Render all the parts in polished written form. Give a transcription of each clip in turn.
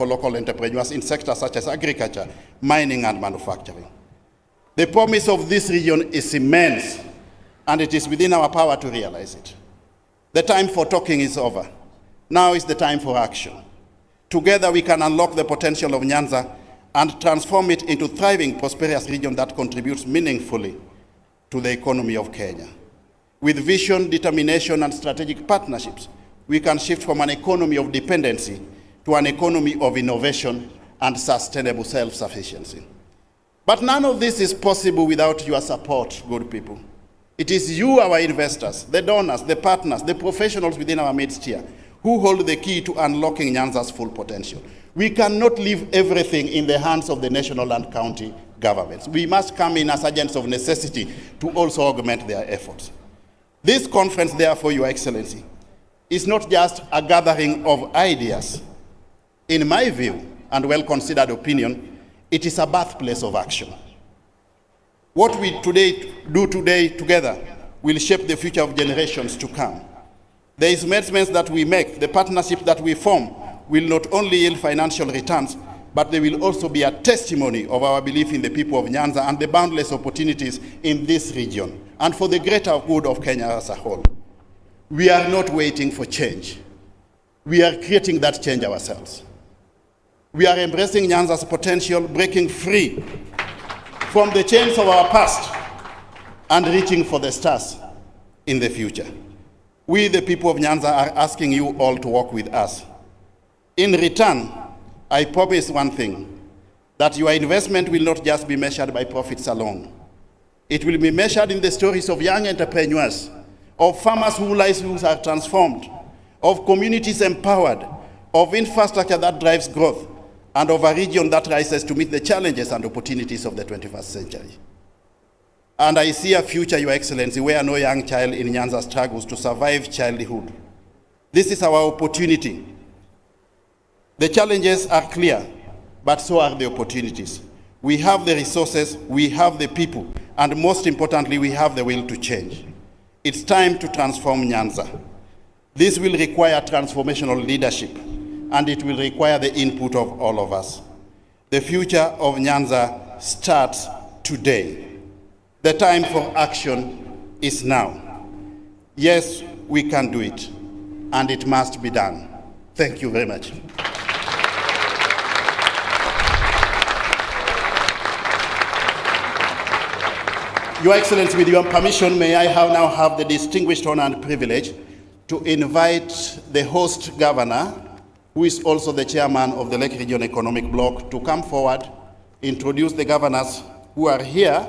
for local entrepreneurs in sectors such as agriculture, mining, and manufacturing. The promise of this region is immense, and it is within our power to realize it. The time for talking is over. Now is the time for action. Together we can unlock the potential of Nyanza and transform it into a thriving, prosperous region that contributes meaningfully to the economy of Kenya. With vision, determination, and strategic partnerships, we can shift from an economy of dependency to an economy of innovation and sustainable self-sufficiency. But none of this is possible without your support, good people. It is you, our investors, the donors, the partners, the professionals within our midst here, who hold the key to unlocking Nyanza's full potential. We cannot leave everything in the hands of the national and county governments. We must come in as agents of necessity to also augment their efforts. This conference, therefore, Your Excellency, is not just a gathering of ideas. In my view, and well-considered opinion, it is a birthplace of action. What we do today together will shape the future of generations to come. The investments that we make, the partnerships that we form, will not only yield financial returns, but they will also be a testimony of our belief in the people of Nyanza and the boundless opportunities in this region, and for the greater good of Kenya as a whole. We are not waiting for change. We are creating that change ourselves. We are embracing Nyanza's potential, breaking free from the chains of our past and reaching for the stars in the future. We, the people of Nyanza, are asking you all to work with us. In return, I promise one thing, that your investment will not just be measured by profits alone. It will be measured in the stories of young entrepreneurs, of farmers whose lives are transformed, of communities empowered, of infrastructure that drives growth, and of a region that rises to meet the challenges and opportunities of the 21st century. And I see a future, Your Excellency, where no young child in Nyanza struggles to survive childhood. This is our opportunity. The challenges are clear, but so are the opportunities. We have the resources, we have the people, and most importantly, we have the will to change. It's time to transform Nyanza. This will require transformational leadership, and it will require the input of all of us. The future of Nyanza starts today. The time for action is now. Yes, we can do it, and it must be done. Thank you very much. Your Excellency, with your permission, may I now have the distinguished honor and privilege to invite the host governor, who is also the chairman of the Lake Region Economic Bloc, to come forward, introduce the governors who are here,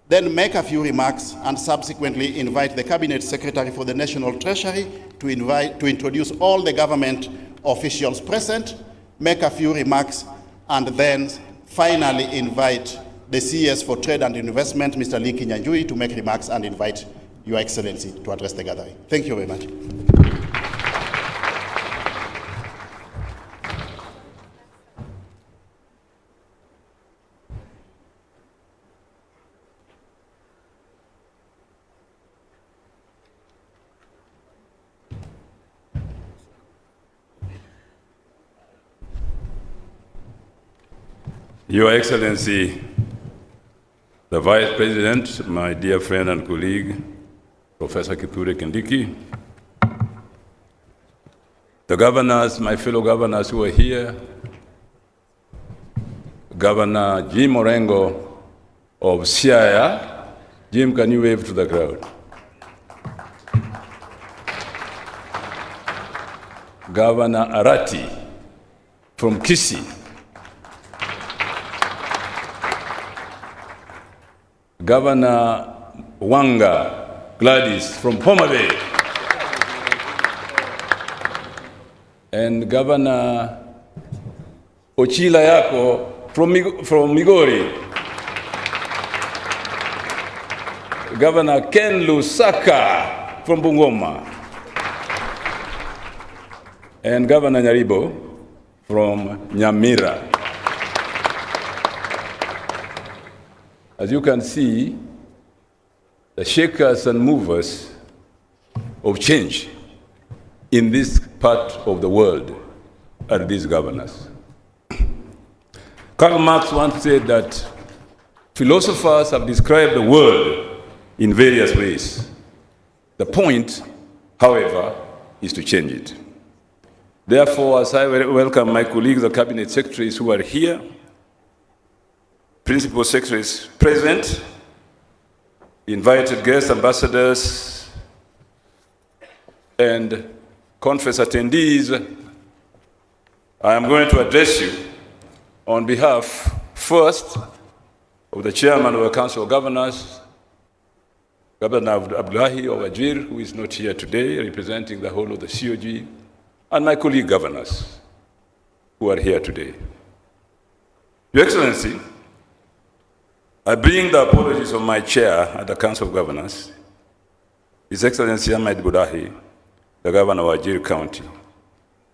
then make a few remarks, and subsequently invite the Cabinet Secretary for the National Treasury to introduce all the government officials present, make a few remarks, and then finally invite the CS for Trade and Investment, Mr. Nyanza, to make remarks and invite Your Excellency to address the gathering. Thank you very much. Your Excellency, the Vice President, my dear friend and colleague, Professor Kindiki, the governors, my fellow governors who are here, Governor Jim Orengo of Siaya. Jim, can you wave to the crowd? Governor Arati from Kisii. Governor Wanga Gladys from Homa Bay, and Governor Ochila Yako from Migori, Governor Ken Lusaka from Bungoma, and Governor Nyaribo from Nyamira. As you can see, the shakers and movers of change in this part of the world are these governors. Karl Marx once said that philosophers have described the world in various ways. The point, however, is to change it. Therefore, as I welcome my colleagues, the cabinet secretaries who are here, principal secretaries present, invited guests, ambassadors, and conference attendees, I am going to address you on behalf, first, of the chairman of the Council of Governors, Governor Abdullahi of Wajir, who is not here today, representing the whole of the COG, and my colleague governors who are here today. Your Excellency, I bring the apologies of my chair at the Council of Governors, His Excellency Ahmed Budahi, the Governor of Wajir County,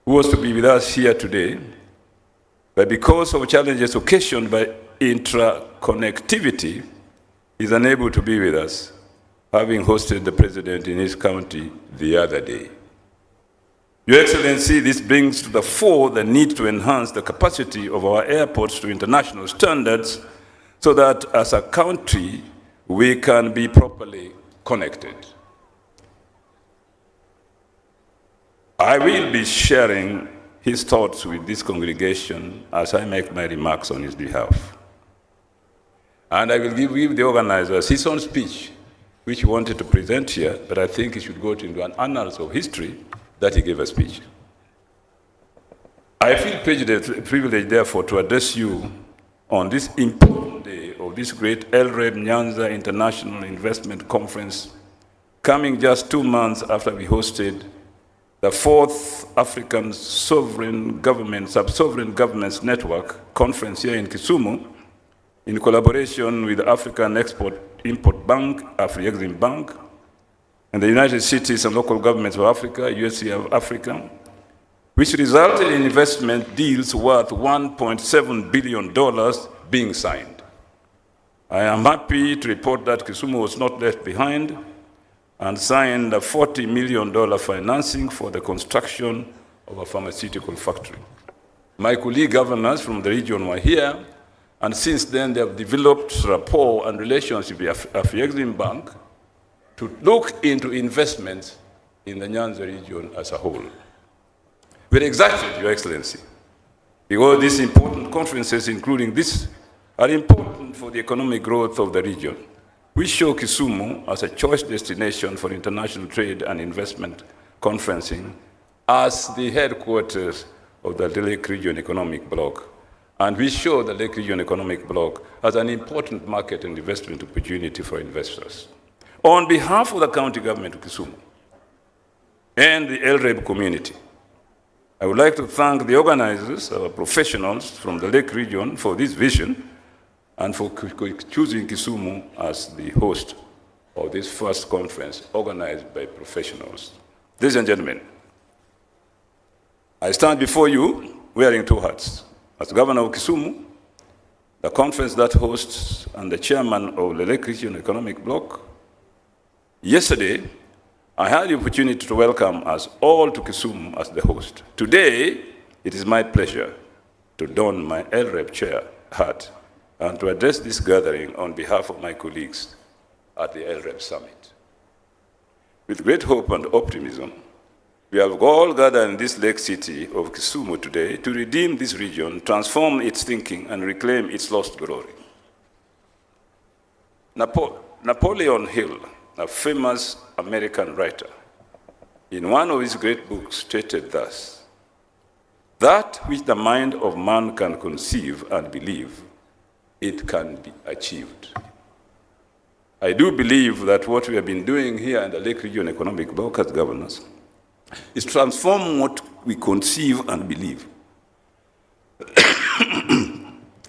who was to be with us here today, but because of challenges occasioned by intra-connectivity, is unable to be with us, having hosted the President in his county the other day. Your Excellency, this brings to the fore the need to enhance the capacity of our airports to international standards so that as a country, we can be properly connected. I will be sharing his thoughts with this congregation as I make my remarks on his behalf. And I will give the organizers his own speech, which he wanted to present here, but I think he should go into an annals of history that he gave a speech. I feel privileged, therefore, to address you on this important day of this great LREB Nyanza International Investment Conference, coming just 2 months after we hosted the 4th African Sub-Sovereign Governments Network Conference here in Kisumu, in collaboration with the African Export-Import Bank, Afri-Exim Bank, and the United Cities and Local Governments of Africa, USC of Africa, which resulted in investment deals worth $1.7 billion being signed. I am happy to report that Kisumu was not left behind and signed a $40 million financing for the construction of a pharmaceutical factory. My colleague governors from the region were here, and since then they have developed rapport and relationship with Afri-Exim Bank to look into investments in the Nyanza region as a whole. We're excited, Your Excellency, because these important conferences, including this, are important for the economic growth of the region. We show Kisumu as a choice destination for international trade and investment conferencing as the headquarters of the Lake Region Economic Bloc. And we show the Lake Region Economic Bloc as an important market and investment opportunity for investors. On behalf of the county government of Kisumu and the LREB community, I would like to thank the organizers, our professionals from the Lake region for this vision and for choosing Kisumu as the host of this first conference organized by professionals. Ladies and gentlemen, I stand before you wearing 2 hats. As Governor of Kisumu, the conference that hosts, and the chairman of the Lake Region Economic Bloc. Yesterday, I had the opportunity to welcome us all to Kisumu as the host. Today, it is my pleasure to don my LREB chair hat and to address this gathering on behalf of my colleagues at the LREB Summit. With great hope and optimism, we have all gathered in this lake city of Kisumu today to redeem this region, transform its thinking, and reclaim its lost glory. Napoleon Hill, a famous American writer, in one of his great books stated thus: "That which the mind of man can conceive and believe, it can be achieved." I do believe that what we have been doing here in the Lake Region Economic Bloc as governors is transform what we conceive and believe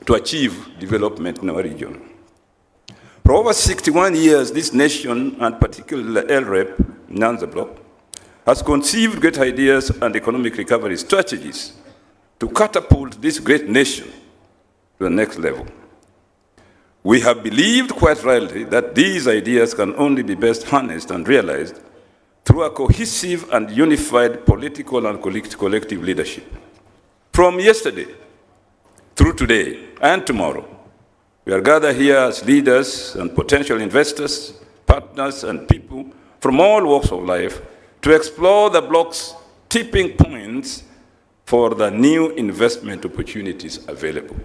to achieve development in our region. For over 61 years, this nation, and particularly the LREB, Nyanza Bloc, has conceived great ideas and economic recovery strategies to catapult this great nation to the next level. We have believed quite rightly that these ideas can only be best harnessed and realized through a cohesive and unified political and collective leadership. From yesterday, through today and tomorrow, we are gathered here as leaders and potential investors, partners, and people from all walks of life to explore the bloc's tipping points for the new investment opportunities available.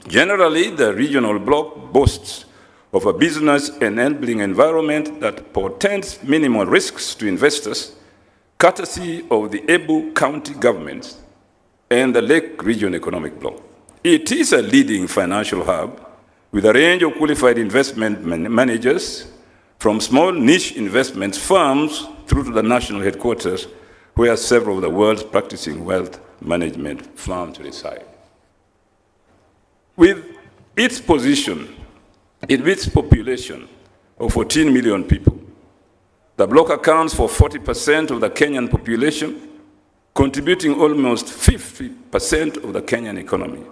Generally, the regional bloc boasts of a business-enabling environment that portends minimal risks to investors, courtesy of the able county governments and the Lake Region Economic Bloc. It is a leading financial hub with a range of qualified investment managers, from small niche investment firms through to the national headquarters, where several of the world's practicing wealth management firms reside. With its position, in its population of 14 million people, the bloc accounts for 40% of the Kenyan population, contributing almost 50% of the Kenyan economy,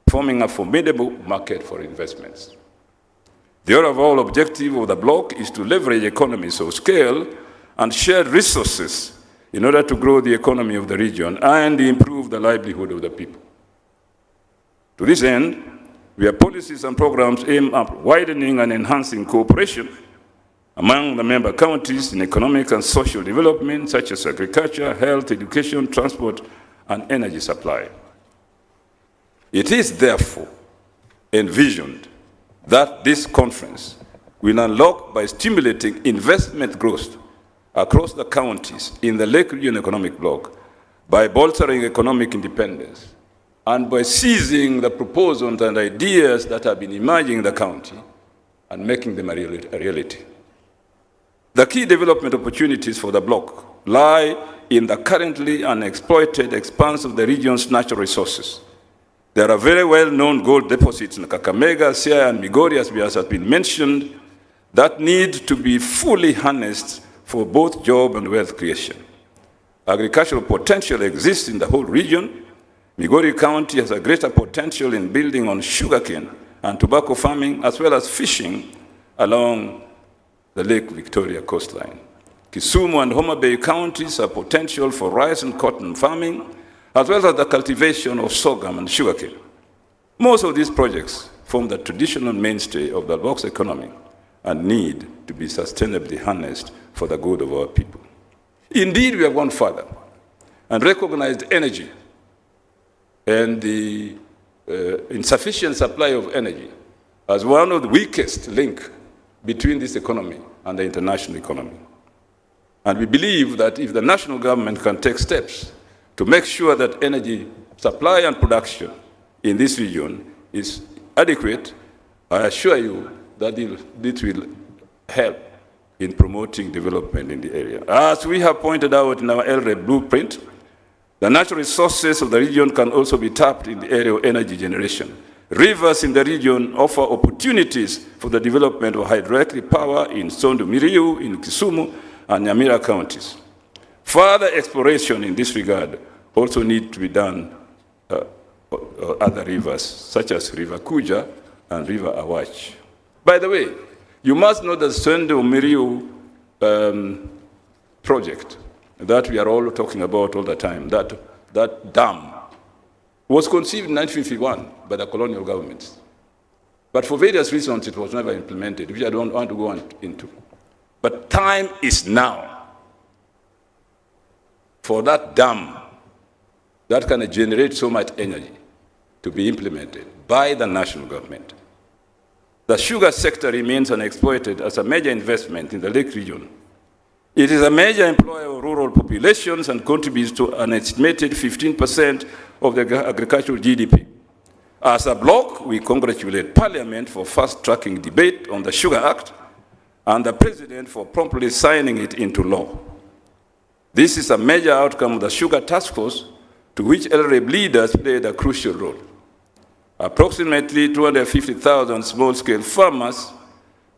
forming a formidable market for investments. The overall objective of the bloc is to leverage economies of scale and shared resources in order to grow the economy of the region and improve the livelihood of the people. To this end, we have policies and programs aimed at widening and enhancing cooperation among the member counties in economic and social development, such as agriculture, health, education, transport, and energy supply. It is therefore envisioned that this conference will unlock by stimulating investment growth across the counties in the Lake Region Economic Bloc, by bolstering economic independence, and by seizing the proposals and ideas that have been emerging in the county and making them a reality. The key development opportunities for the bloc lie in the currently unexploited expanse of the region's natural resources. There are very well-known gold deposits in Kakamega, Siaya, and Migori, as has been mentioned, that need to be fully harnessed for both job and wealth creation. Agricultural potential exists in the whole region. Migori County has a greater potential in building on sugarcane and tobacco farming, as well as fishing along the Lake Victoria coastline. Kisumu and Homa Bay counties have potential for rice and cotton farming, as well as the cultivation of sorghum and sugarcane. Most of these projects form the traditional mainstay of the bloc's economy and need to be sustainably harnessed for the good of our people. Indeed, we have gone further and recognized energy and the insufficient supply of energy as one of the weakest links between this economy and the international economy. And we believe that if the national government can take steps to make sure that energy supply and production in this region is adequate, I assure you that it will help in promoting development in the area. As we have pointed out in our LREB blueprint, the natural resources of the region can also be tapped in the area of energy generation. Rivers in the region offer opportunities for the development of hydroelectric power in Sondu Miriu, in Kisumu, and Nyamira counties. Further exploration in this regard also needs to be done other rivers, such as River Kuja and River Awach. By the way, you must know the Sondu Miriu project that we are all talking about all the time, that dam was conceived in 1951 by the colonial governments. But for various reasons, it was never implemented, which I don't want to go into. But time is now for that dam that can generate so much energy to be implemented by the national government. The sugar sector remains unexploited as a major investment in the Lake region. It is a major employer of rural populations and contributes to an estimated 15% of the agricultural GDP. As a bloc, we congratulate Parliament for fast-tracking debate on the Sugar Act and the President for promptly signing it into law. This is a major outcome of the Sugar Task Force, to which LREB leaders played a crucial role. Approximately 250,000 small-scale farmers,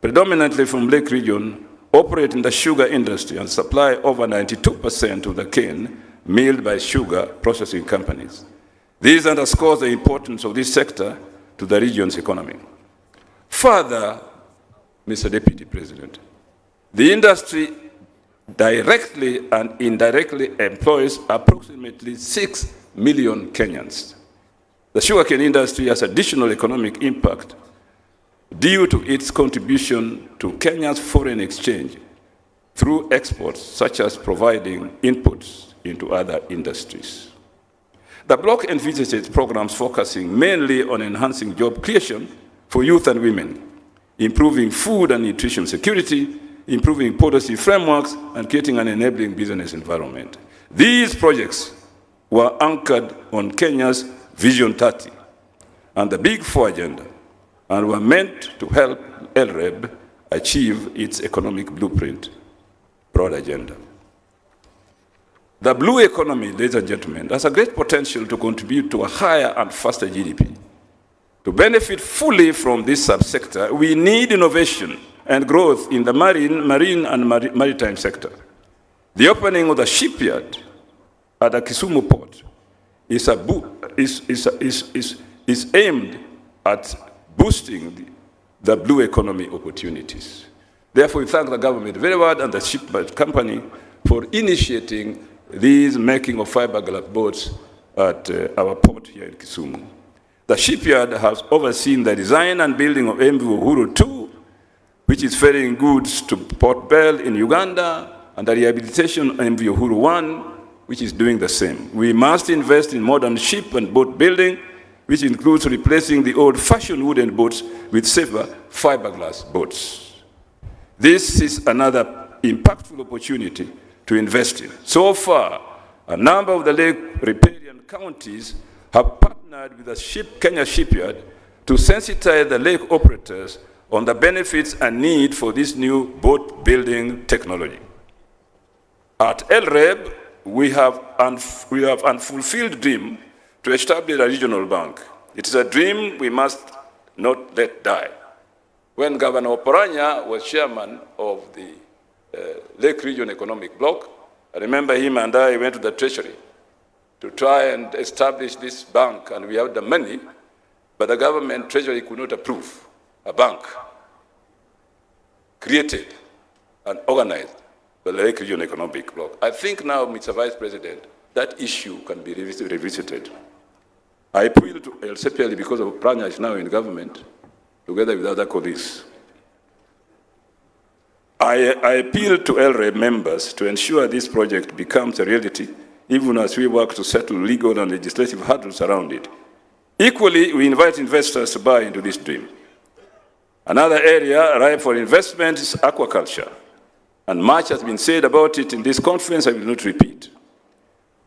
predominantly from Lake region, operate in the sugar industry and supply over 92% of the cane milled by sugar processing companies. This underscores the importance of this sector to the region's economy. Further, Mr. Deputy President, the industry directly and indirectly employs approximately 6 million Kenyans. The sugarcane industry has additional economic impact due to its contribution to Kenya's foreign exchange through exports, such as providing inputs into other industries. The bloc envisages programs focusing mainly on enhancing job creation for youth and women, improving food and nutrition security, improving policy frameworks, and creating an enabling business environment. These projects were anchored on Kenya's Vision 30 and the Big Four agenda, and were meant to help LREB achieve its economic blueprint, broad agenda. The blue economy, ladies and gentlemen, has a great potential to contribute to a higher and faster GDP. To benefit fully from this subsector, we need innovation and growth in the marine and maritime sector. The opening of the shipyard at the Kisumu port is aimed at boosting the blue economy opportunities. Therefore, we thank the government very well and the shipyard company for initiating these making of fiberglass boats at our port here in Kisumu. The shipyard has overseen the design and building of MV Uhuru 2, which is ferrying goods to Port Bell in Uganda, and the rehabilitation of MV Uhuru 1, which is doing the same. We must invest in modern ship and boat building, which includes replacing the old-fashioned wooden boats with safer fiberglass boats. This is another impactful opportunity to invest in. So far, a number of the lake riparian counties have partnered with the Kenya shipyard to sensitize the lake operators on the benefits and need for this new boat building technology. At LREB, we have unfulfilled dream to establish a regional bank. It is a dream we must not let die. When Governor Oparanya was chairman of the Lake Region Economic Bloc, I remember him and I went to the Treasury to try and establish this bank, and we had the money, but the government Treasury could not approve a bank created and organized by the Lake Region Economic Bloc. I think now, Mr. Vice President, that issue can be revisited. I appeal to LCPL because of Pranya is now in government, together with other colleagues. I appeal to LREB members to ensure this project becomes a reality, even as we work to settle legal and legislative hurdles around it. Equally, we invite investors to buy into this dream. Another area ripe for investment is aquaculture, and much has been said about it in this conference. I will not repeat.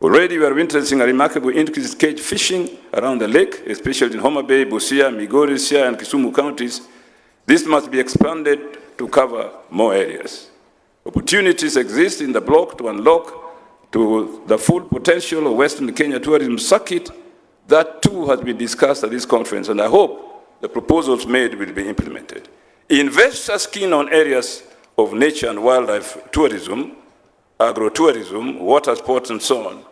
Already we are witnessing a remarkable increase in cage fishing around the lake, especially in Homa Bay, Busia, Migori, Siaya, and Kisumu counties. This must be expanded to cover more areas. Opportunities exist in the bloc to unlock to the full potential of Western Kenya tourism circuit. That too has been discussed at this conference, and I hope the proposals made will be implemented. Investors keen on areas of nature and wildlife tourism, agro-tourism, water sports, and so on.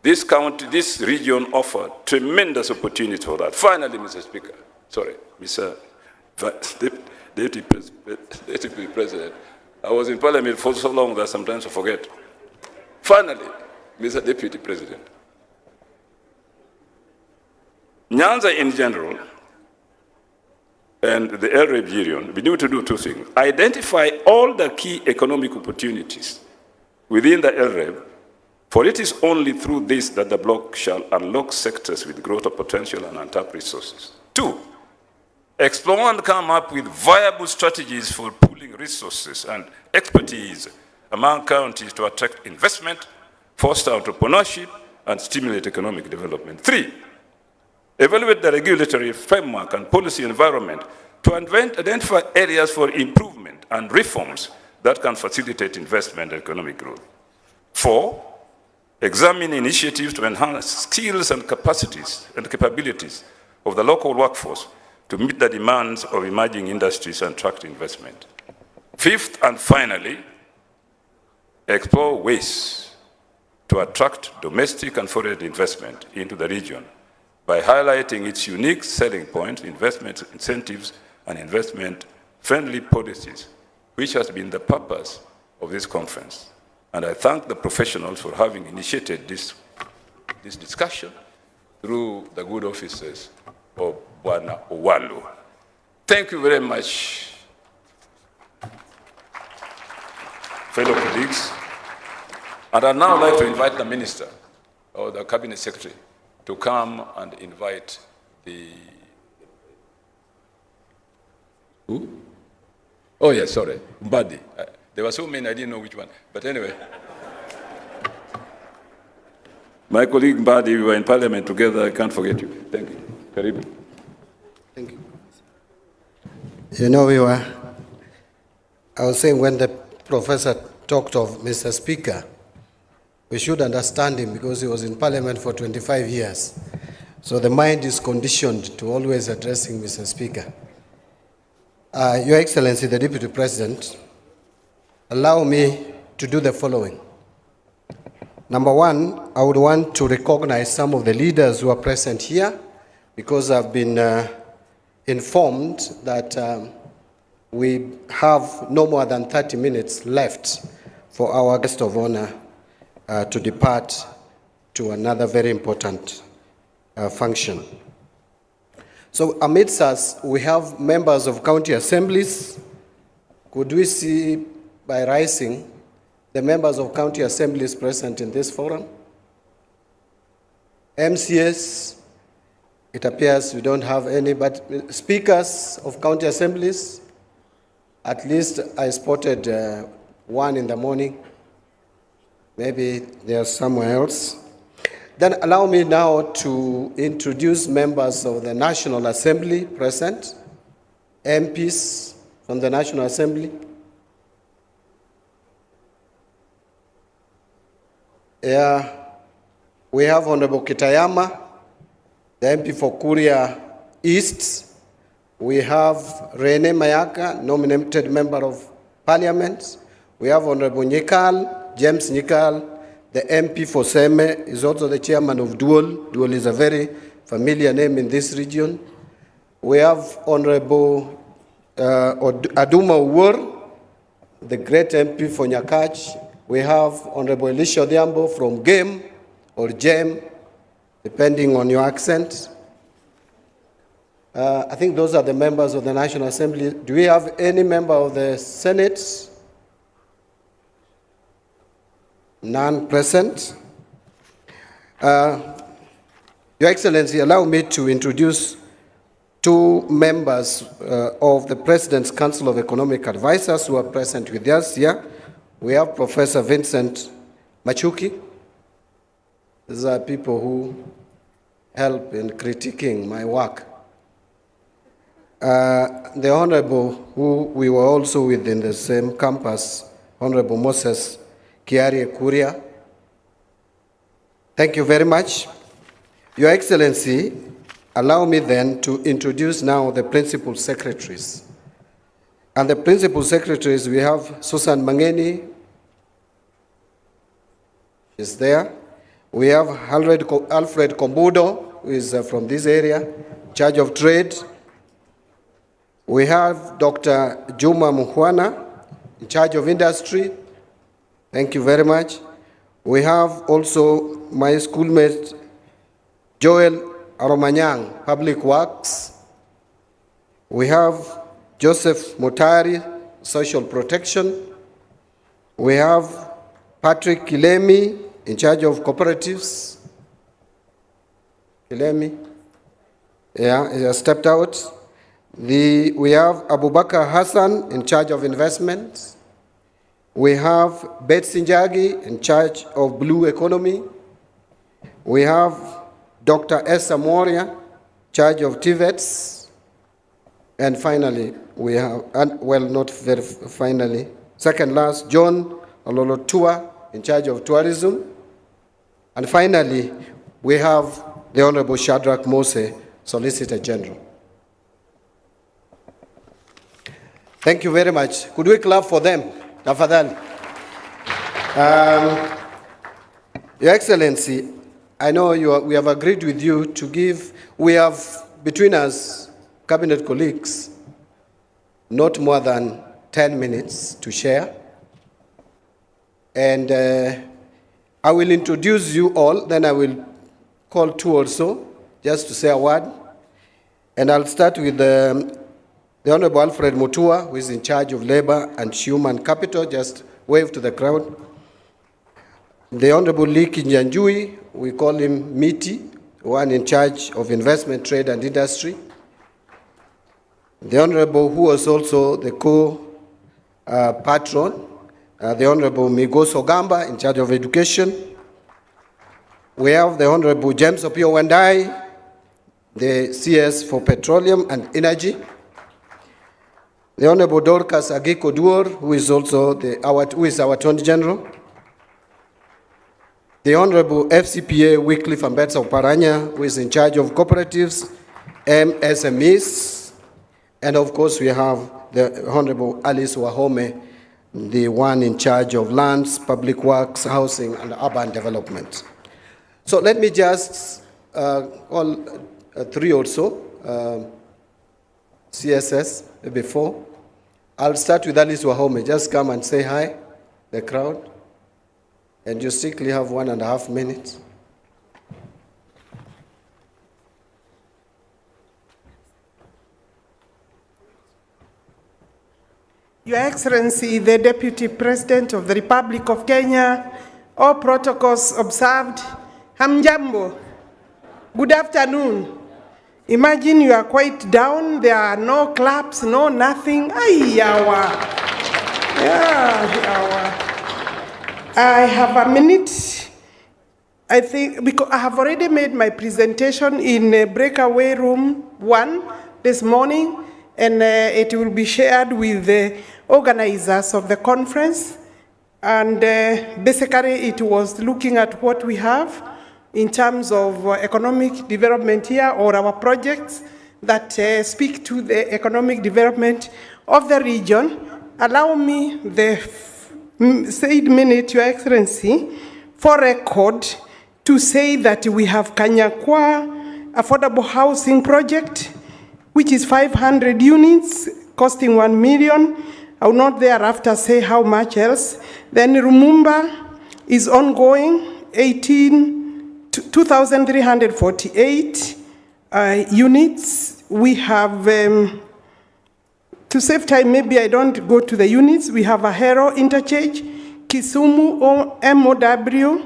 This region offers tremendous opportunity for that. Finally, Mr. Speaker, Mr. Deputy President, I was in Parliament for so long that sometimes I forget. Finally, Mr. Deputy President, Nyanza in general and the LREB region, we need to do two things. Identify all the key economic opportunities within the LREB, for it is only through this that the bloc shall unlock sectors with growth potential and untapped resources. Two, explore and come up with viable strategies for pooling resources and expertise among counties to attract investment, foster entrepreneurship, and stimulate economic development. Three, evaluate the regulatory framework and policy environment to identify areas for improvement and reforms that can facilitate investment and economic growth. Four, examine initiatives to enhance skills and capacities and capabilities of the local workforce to meet the demands of emerging industries and attract investment. Fifth and finally, explore ways to attract domestic and foreign investment into the region by highlighting its unique selling points, investment incentives, and investment-friendly policies, which has been the purpose of this conference. And I thank the professionals for having initiated this discussion. through the good offices of Bwana Owalu. Thank you very much, fellow colleagues. And I'd now like to invite the Minister or the Cabinet Secretary to come and invite the... Who? Oh, yes, sorry, Mbadi. There were so many, I didn't know which one. But anyway. My colleague Mbadi, we were in Parliament together. I can't forget you. Thank you. Karibu. Thank you. You know, I was saying when the professor talked of Mr. Speaker, we should understand him because he was in Parliament for 25 years. So the mind is conditioned to always addressing Mr. Speaker. Your Excellency, the Deputy President, allow me to do the following. Number one, I would want to recognize some of the leaders who are present here because I've been informed that we have no more than 30 minutes left for our guest of honor to depart to another very important function. So amidst us, we have members of county assemblies. Could we see by rising the members of county assemblies present in this forum? MCS, it appears we don't have any, but speakers of county assemblies, at least I spotted one in the morning. Maybe they're somewhere else. Then allow me now to introduce members of the National Assembly present, MPs from the National Assembly. Yeah, we have Honorable Kitayama, the MP for Kuria East. We have Rene Mayaka, nominated Member of Parliament. We have Honorable Nyikal, James Nyikal, the MP for Seme, is also the chairman of Dual. Dual is a very familiar name in this region. We have Honorable Aduma Uwor, the great MP for Nyakach. We have Honorable Elisha Odhiambo from GEM or GEM, depending on your accent. I think those are the members of the National Assembly. Do we have any member of the Senate? None present. Your Excellency, allow me to introduce two members of the President's Council of Economic Advisors who are present with us here. We have Professor Vincent Machuki. These are people who help in critiquing my work. The Honorable, who we were also with in the same campus, Honorable Moses Kiari Kuria. Thank you very much. Your Excellency, allow me then to introduce now the Principal Secretaries. And the Principal Secretaries, we have Susan Mangeni, is there. We have Alfred Kombudo, who is from this area, in charge of trade. We have Dr. Juma Muhwana, in charge of industry. Thank you very much. We have also my schoolmate, Joel Aromanyang, Public Works. We have Joseph Mutari, Social Protection. We have Patrick Kilemi, in charge of cooperatives. Kilemi, yeah, he has stepped out. We have Abubakar Hassan, in charge of investments. We have Betsy Njagi, in charge of blue economy. We have Dr. Esa Moria, in charge of TVETs. And finally, we have, well, not very finally, second last, John Ololotua, in charge of tourism. And finally, we have the Honorable Shadrach Mose, Solicitor General. Thank you very much. Could we clap for them? Tafadhali. Your Excellency, I know we have agreed with you to give, we have between us, cabinet colleagues, not more than 10 minutes to share. And I will introduce you all, then I will call two also just to say a word. And I'll start with the Honorable Alfred Mutua, who is in charge of Labor and Human Capital. Just wave to the crowd. The Honorable Lee Kinyanjui, we call him Miti, one in charge of Investment, Trade and Industry. The Honorable, who was also the co-patron, the Honorable Migoso Gamba, in charge of Education. We have the Honorable James Opio Wandai, the CS for Petroleum and Energy. The Honorable Dorcas Agiko Duor, who is also our Attorney General. The Honorable FCPA Wycliffe Ambetsa Oparanya, who is in charge of cooperatives, MSMEs. And of course, we have the Honorable Alice Wahome, the one in charge of lands, public works, housing, and urban development. So let me just call three also, CSS before. I'll start with Alice Wahome. Just come and say hi, the crowd. And you strictly have 1.5 minutes. Your Excellency, the Deputy President of the Republic of Kenya, all protocols observed. Hamjambo. Good afternoon. Imagine you are quite down, there are no claps, no nothing. Ay, yawa. Yeah, yawa. I have a minute, I think, because I have already made my presentation in breakaway room 1 this morning, and it will be shared with the organizers of the conference. And basically, it was looking at what we have in terms of economic development here, or our projects that speak to the economic development of the region. Allow me the said minute, Your Excellency, for record to say that we have Kanyakwa affordable housing project, which is 500 units costing 1 million. I will not thereafter say how much else. Then Rumumba is ongoing, 2,348 units. We have, to save time, maybe I don't go to the units. We have Ahero Interchange, Kisumu MOW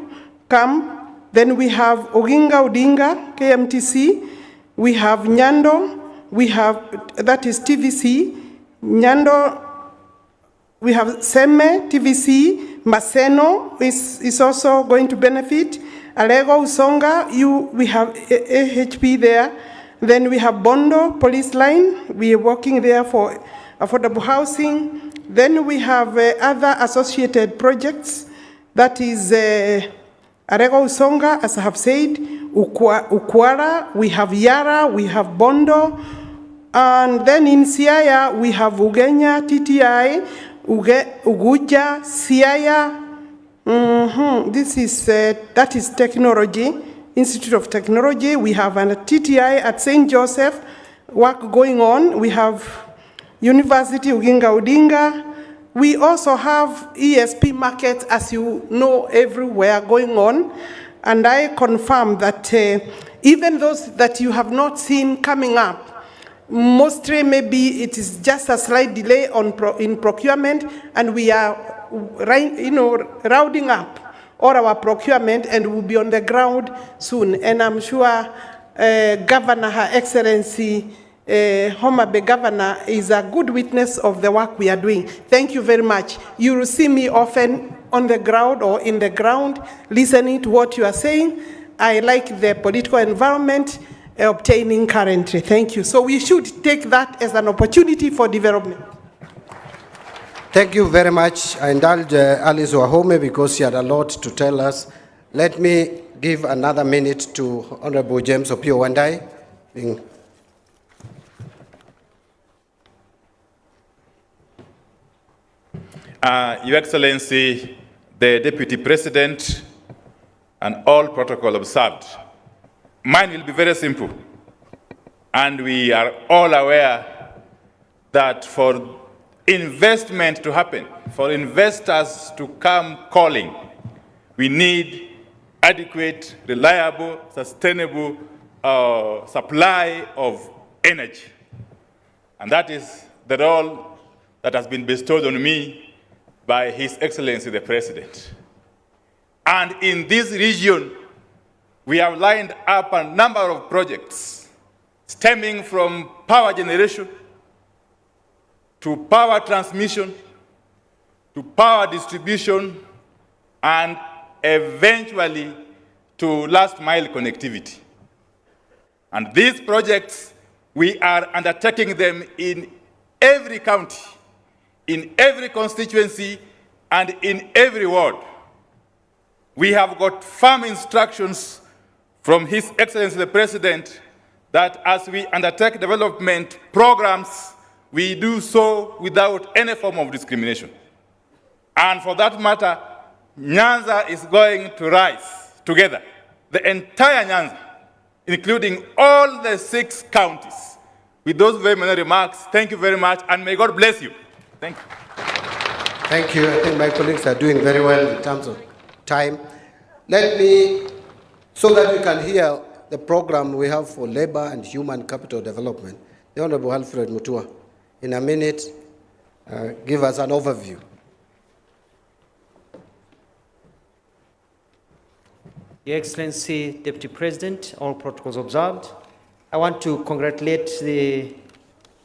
Camp. Then we have Oginga Odinga, KMTC. We have Nyando. We have, that is TVC. Nyando, we have Seme, TVC. Maseno is also going to benefit. Alego Usonga, we have AHP there. Then we have Bondo Police Line. We are working there for affordable housing. Then we have other associated projects. That is Arego Usonga, as I have said, Ukwara, we have Yara, we have Bondo. And then in Siaya, we have Ugenya, TTI, Uguja, Siaya. That is technology, Institute of Technology. We have a TTI at St. Joseph, work going on. We have University Uginga Odinga. We also have ESP markets, as you know, everywhere going on. And I confirm that even those that you have not seen coming up, mostly maybe it is just a slight delay in procurement, and we are rounding up all our procurement, and we'll be on the ground soon. And I'm sure Governor, Her Excellency, Homa Bay Governor, is a good witness of the work we are doing. Thank you very much. You will see me often on the ground or in the ground, listening to what you are saying. I like the political environment obtaining currently. Thank you. So we should take that as an opportunity for development. Thank you very much. I indulge Alice Wahome because she had a lot to tell us. Let me give another minute to Honorable James Opio Wandai. Your Excellency, the Deputy President, and all protocol observed. Mine will be very simple. And we are all aware that for investment to happen, for investors to come calling, we need adequate, reliable, sustainable supply of energy. And that is the role that has been bestowed on me by His Excellency the President. And in this region, we have lined up a number of projects stemming from power generation to power transmission to power distribution and eventually to last mile connectivity. And these projects, we are undertaking them in every county, in every constituency, and in every ward. We have got firm instructions from His Excellency the President that as we undertake development programs, we do so without any form of discrimination. And for that matter, Nyanza is going to rise together, the entire Nyanza, including all the 6 counties. With those very many remarks, thank you very much, and may God bless you. Thank you. Thank you. I think my colleagues are doing very well in terms of time. Let me, so that we can hear the program we have for labor and human capital development, the Honorable Alfred Mutua, in a minute, give us an overview. Your Excellency, Deputy President, all protocols observed. I want to congratulate the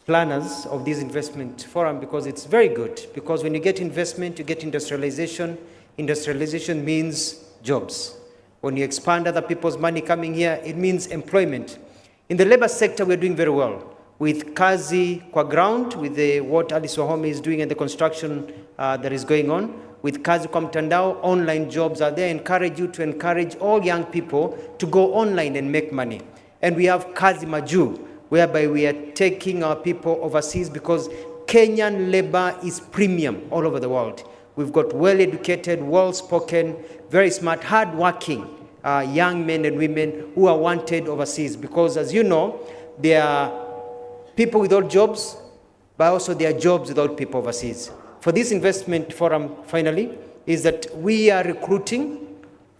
planners of this investment forum because it's very good. Because when you get investment, you get industrialization. Industrialization means jobs. When you expand other people's money coming here, it means employment. In the labor sector, we're doing very well. With Kazi Kwa ground, with what Alice Wahome is doing and the construction that is going on. With Kazi Kwa Mtandao, online jobs are there. Encourage you to encourage all young people to go online and make money. And we have Kazi Maju, whereby we are taking our people overseas because Kenyan labor is premium all over the world. We've got well-educated, well-spoken, very smart, hard-working young men and women who are wanted overseas because, as you know, there are people without jobs, but also there are jobs without people overseas. For this investment forum, finally, is that we are recruiting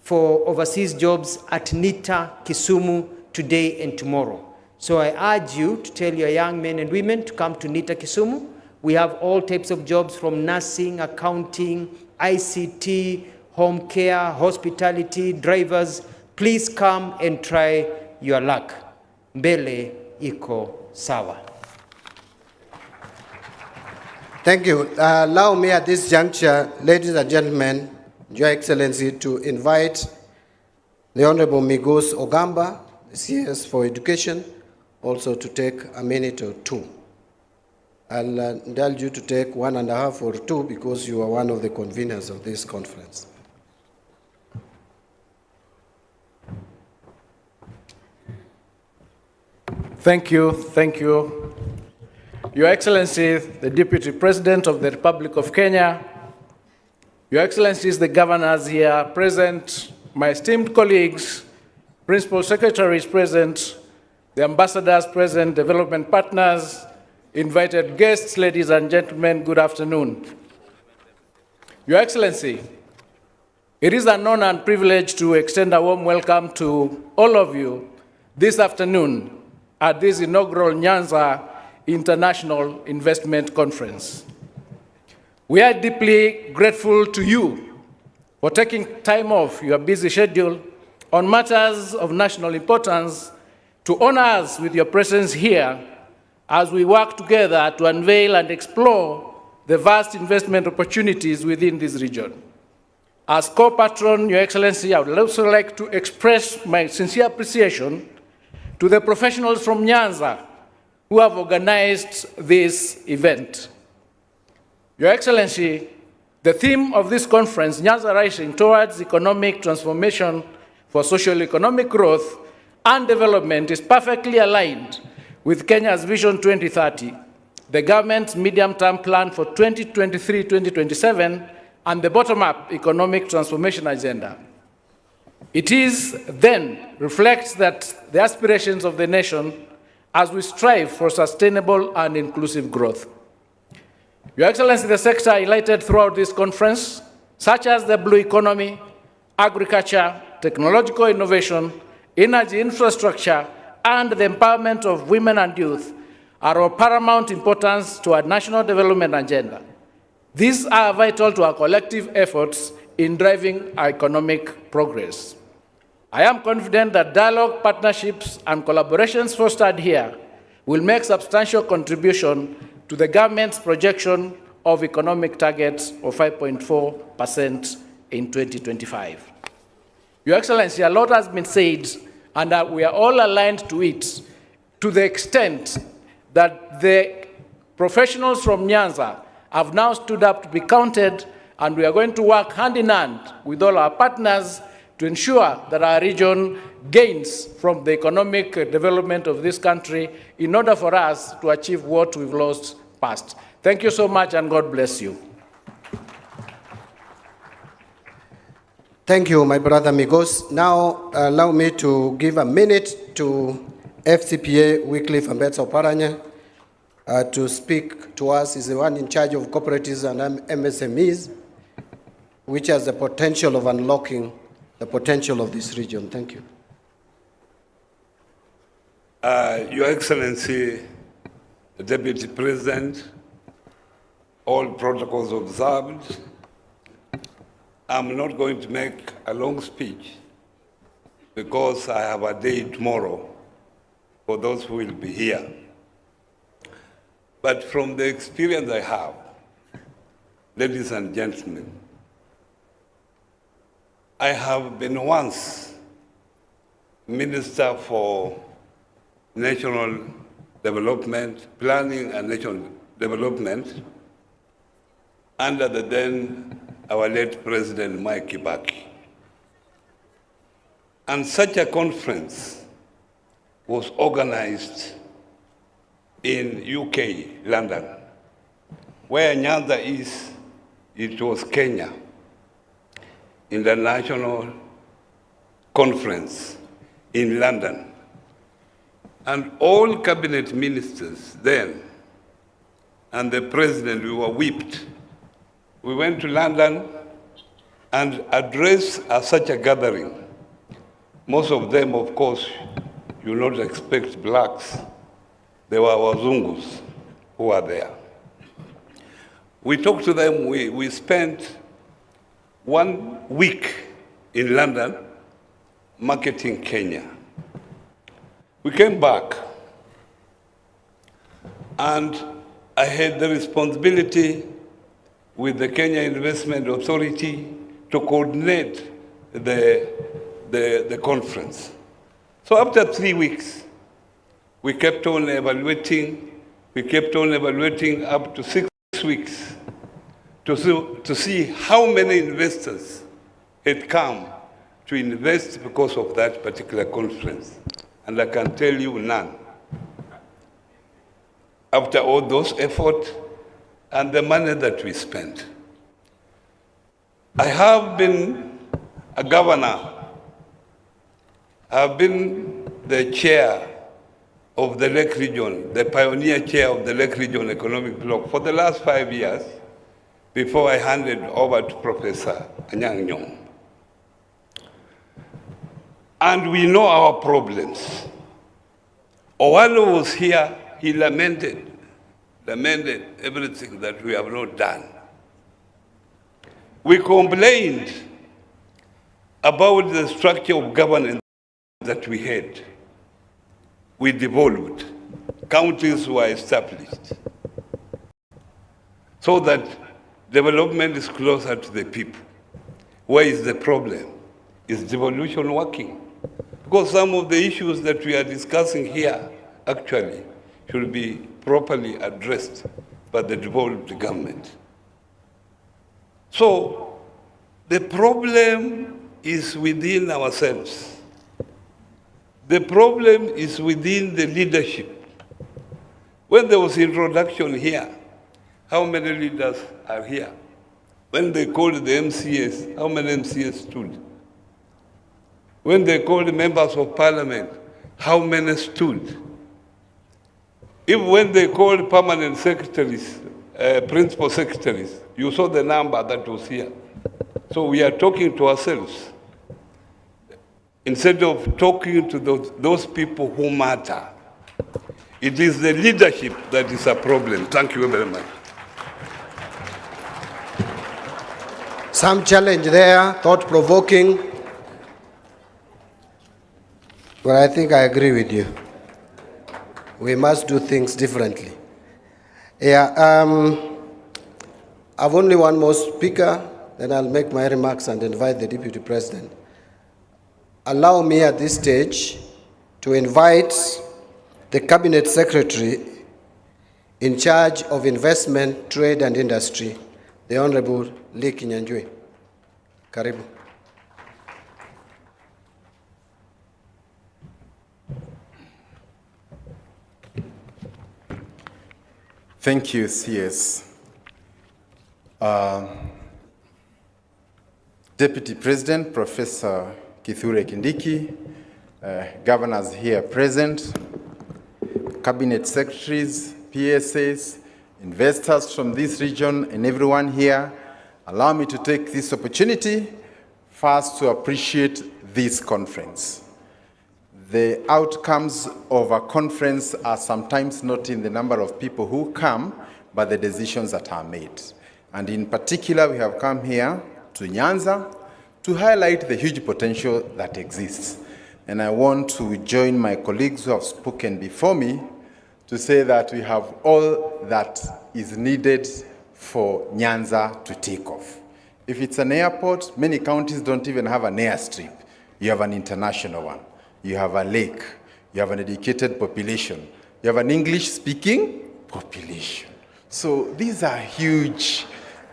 for overseas jobs at NITA Kisumu today and tomorrow. So I urge you to tell your young men and women to come to NITA Kisumu. We have all types of jobs from nursing, accounting, ICT, home care, hospitality, drivers. Please come and try your luck. Mbele iko sawa. Thank you. Allow me at this juncture, ladies and gentlemen, Your Excellency, to invite the Honorable Migos Ogamba, the CS for Education, also to take a minute or 2. I'll indulge you to take 1.5 or 2 because you are one of the conveners of this conference. Thank you. Thank you. Your Excellency, the Deputy President of the Republic of Kenya, Your Excellencies, the governors here present, my esteemed colleagues, Principal Secretaries present, the ambassadors present, development partners, invited guests, ladies and gentlemen, good afternoon. Your Excellency, it is an honor and privilege to extend a warm welcome to all of you this afternoon at this inaugural Nyanza International Investment Conference. We are deeply grateful to you for taking time off your busy schedule on matters of national importance to honor us with your presence here as we work together to unveil and explore the vast investment opportunities within this region. As co-patron, Your Excellency, I would also like to express my sincere appreciation to the professionals from Nyanza who have organized this event. Your Excellency, the theme of this conference, Nyanza Rising Towards Economic Transformation for Socio-Economic Growth and Development, is perfectly aligned with Kenya's Vision 2030, the government's medium-term plan for 2023-2027, and the bottom-up economic transformation agenda. It then reflects that the aspirations of the nation as we strive for sustainable and inclusive growth. Your Excellency, the sector highlighted throughout this conference, such as the blue economy, agriculture, technological innovation, energy infrastructure, and the empowerment of women and youth are of paramount importance to our national development agenda. These are vital to our collective efforts in driving our economic progress. I am confident that dialogue, partnerships, and collaborations fostered here will make substantial contribution to the government's projection of economic targets of 5.4% in 2025. Your Excellency, a lot has been said, and we are all aligned to it, to the extent that the professionals from Nyanza have now stood up to be counted, and we are going to work hand in hand with all our partners to ensure that our region gains from the economic development of this country in order for us to achieve what we've lost past. Thank you so much, and God bless you. Thank you, my brother Migos. Now, allow me to give a minute to FCPA Wycliffe Ambetsa Oparanya to speak to us. He's the one in charge of cooperatives and MSMEs, which has the potential of unlocking the potential of this region. Thank you. Your Excellency, the Deputy President, all protocols observed, I'm not going to make a long speech because I have a day tomorrow for those who will be here. But from the experience I have, ladies and gentlemen, I have been once Minister for National Development, Planning and National Development under the then our late President Mike Kibaki. And such a conference was organized in UK, London. Where Nyanza is, it was Kenya, International Conference in London. And all cabinet ministers then and the president, we were whipped. We went to London and addressed such a gathering. Most of them, of course, you not expect blacks. They were Wazungus who were there. We talked to them. We spent 1 week in London marketing Kenya. We came back, and I had the responsibility with the Kenya Investment Authority to coordinate the conference. So after 3 weeks, we kept on evaluating. We kept on evaluating up to 6 weeks to see how many investors had come to invest because of that particular conference. And I can tell you none. After all those efforts and the money that we spent. I have been a governor. I've been the chair of the Lake Region, the pioneer chair of the Lake Region Economic Bloc for the last 5 years before I handed over to Professor Anyang' Nyong'o. And we know our problems. Owalo was here, he lamented everything that we have not done. We complained about the structure of governance that we had. We devolved. Counties were established so that development is closer to the people. Where is the problem? Is devolution working? Because some of the issues that we are discussing here actually should be properly addressed by the devolved government. So the problem is within ourselves. The problem is within the leadership. When there was introduction here, how many leaders are here? When they called the MCS, how many MCS stood? When they called the members of parliament, how many stood? Even when they called permanent secretaries, principal secretaries, you saw the number that was here. So we are talking to ourselves. instead of talking to those people who matter. It is the leadership that is a problem. Thank you very much. Some challenge there, thought-provoking, but I think I agree with you. We must do things differently. Yeah, I've only one more speaker, then I'll make my remarks and invite the Deputy President. Allow me at this stage to invite the Cabinet Secretary in charge of Investment, Trade and Industry, the Honorable Lee Kinyanjui. Karibu. Thank you, CS. Deputy President, Professor Kindiki, governors here present, Cabinet Secretaries, PSAs, investors from this region, and everyone here, allow me to take this opportunity first to appreciate this conference. The outcomes of a conference are sometimes not in the number of people who come, but the decisions that are made. And in particular, we have come here to Nyanza to highlight the huge potential that exists. And I want to join my colleagues who have spoken before me to say that we have all that is needed for Nyanza to take off. If it's an airport, many counties don't even have an airstrip. You have an international one. You have a lake. You have an educated population. You have an English-speaking population. So these are huge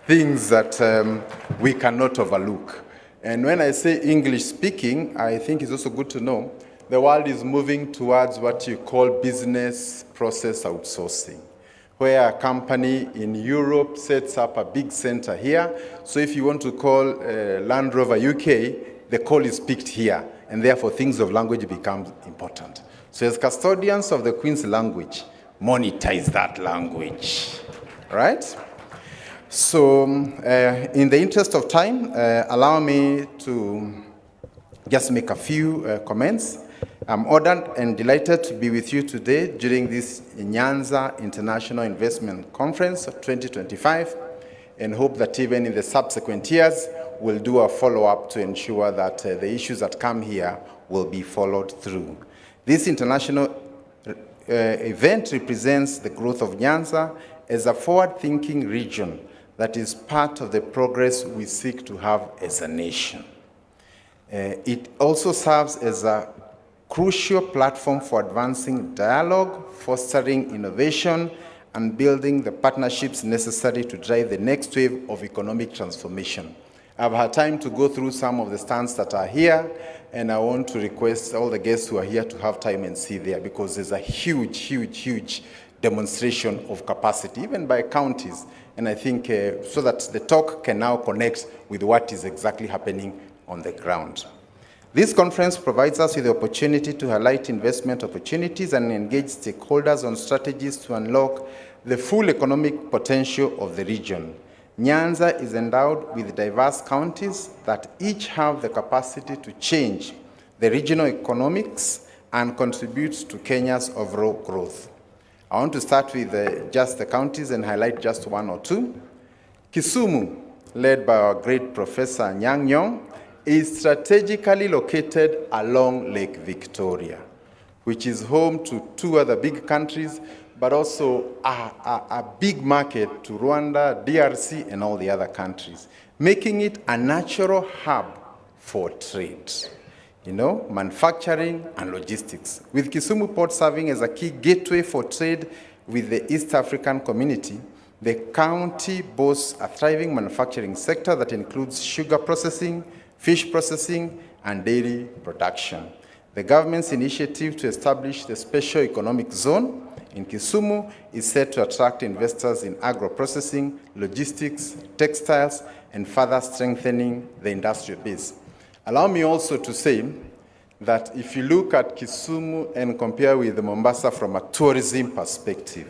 things that we cannot overlook. And when I say English-speaking, I think it's also good to know the world is moving towards what you call business process outsourcing, where a company in Europe sets up a big center here. So if you want to call Land Rover UK, the call is picked here, and therefore things of language become important. So as custodians of the Queen's language, monetize that language, right? So in the interest of time, allow me to just make a few comments. I'm honored and delighted to be with you today during this Nyanza International Investment Conference of 2025, and hope that even in the subsequent years, we'll do a follow-up to ensure that the issues that come here will be followed through. This international event represents the growth of Nyanza as a forward-thinking region that is part of the progress we seek to have as a nation. It also serves as a crucial platform for advancing dialogue, fostering innovation, and building the partnerships necessary to drive the next wave of economic transformation. I've had time to go through some of the stands that are here, and I want to request all the guests who are here to have time and see there, because there's a huge, huge, huge demonstration of capacity, even by counties. And I think so that the talk can now connect with what is exactly happening on the ground. This conference provides us with the opportunity to highlight investment opportunities and engage stakeholders on strategies to unlock the full economic potential of the region. Nyanza is endowed with diverse counties that each have the capacity to change the regional economics and contribute to Kenya's overall growth. I want to start with just the counties and highlight just one or two. Kisumu, led by our great Professor Nyang, is strategically located along Lake Victoria, which is home to two other big countries, but also a big market to Rwanda, DRC, and all the other countries, making it a natural hub for trade, manufacturing and logistics. With Kisumu Port serving as a key gateway for trade with the East African community, the county boasts a thriving manufacturing sector that includes sugar processing, fish processing, and dairy production. The government's initiative to establish the Special Economic Zone in Kisumu is set to attract investors in agro-processing, logistics, textiles, and further strengthening the industrial base. Allow me also to say that if you look at Kisumu and compare with Mombasa from a tourism perspective,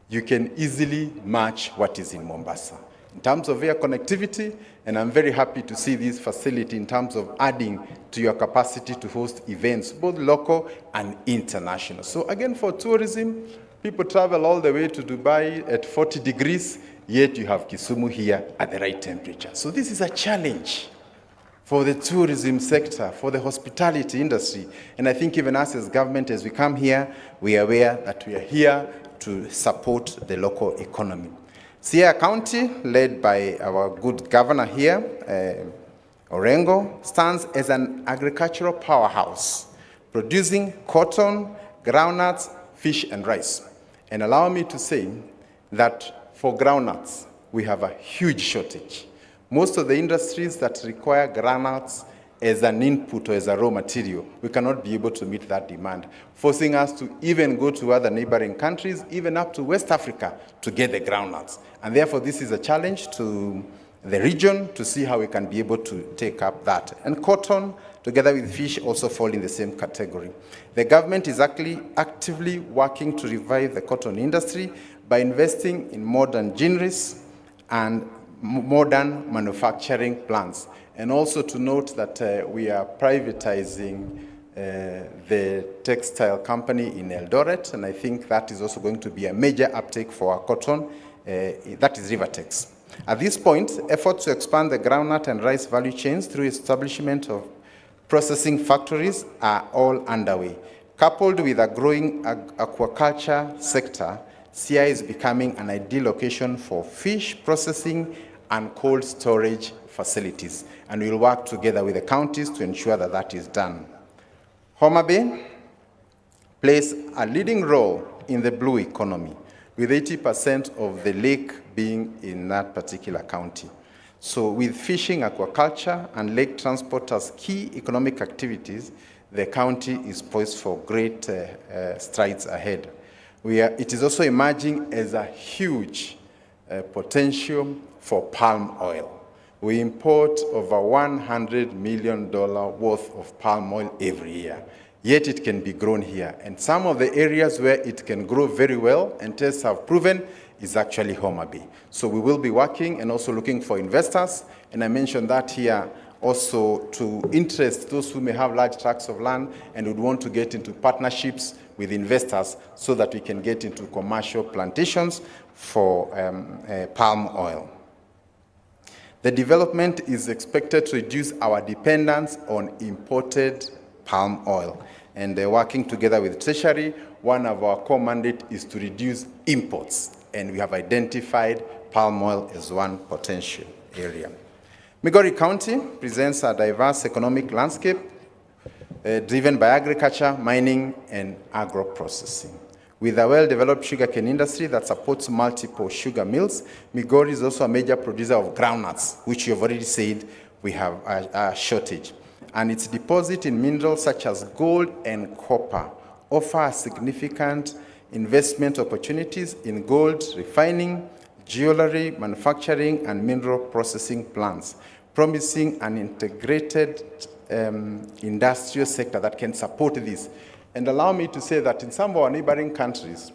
you can easily match what is in Mombasa. in terms of air connectivity, and I'm very happy to see this facility in terms of adding to your capacity to host events, both local and international. So again, for tourism, people travel all the way to Dubai at 40 degrees, yet you have Kisumu here at the right temperature. So this is a challenge for the tourism sector, for the hospitality industry. And I think even us as government, as we come here, we are aware that we are here to support the local economy. Siaya County, led by our good governor here, Orengo, stands as an agricultural powerhouse, producing cotton, groundnuts, fish, and rice. And allow me to say that for groundnuts, we have a huge shortage. Most of the industries that require groundnuts as an input or as a raw material, we cannot be able to meet that demand, forcing us to even go to other neighboring countries, even up to West Africa, to get the groundnuts. And therefore, this is a challenge to the region to see how we can be able to take up that. And cotton, together with fish, also fall in the same category. The government is actually actively working to revive the cotton industry by investing in modern ginneries and modern manufacturing plants. And also to note that we are privatizing the textile company in Eldoret, and I think that is also going to be a major uptake for our cotton, that is Rivertex. At this point, efforts to expand the groundnut and rice value chains through establishment of processing factories are all underway. Coupled with a growing aquaculture sector, Siaya is becoming an ideal location for fish processing and cold storage facilities, and we'll work together with the counties to ensure that that is done. Homa Bay plays a leading role in the blue economy, with 80% of the lake being in that particular county. So with fishing, aquaculture, and lake transport as key economic activities, the county is poised for great strides ahead. It is also emerging as a huge potential for palm oil. We import over $100 million worth of palm oil every year, yet it can be grown here. And some of the areas where it can grow very well, and tests have proven, is actually Homa Bay. So we will be working and also looking for investors, and I mentioned that here also to interest those who may have large tracts of land and would want to get into partnerships with investors so that we can get into commercial plantations for palm oil. The development is expected to reduce our dependence on imported palm oil. And working together with Treasury, one of our core mandates is to reduce imports. And we have identified palm oil as one potential area. Migori County presents a diverse economic landscape driven by agriculture, mining, and agro-processing. With a well-developed sugarcane industry that supports multiple sugar mills, Migori is also a major producer of groundnuts, which you've already said we have a shortage. And its deposit in minerals such as gold and copper offer significant investment opportunities in gold refining, jewelry manufacturing, and mineral processing plants, promising an integrated industrial sector that can support this. And allow me to say that in some of our neighboring countries,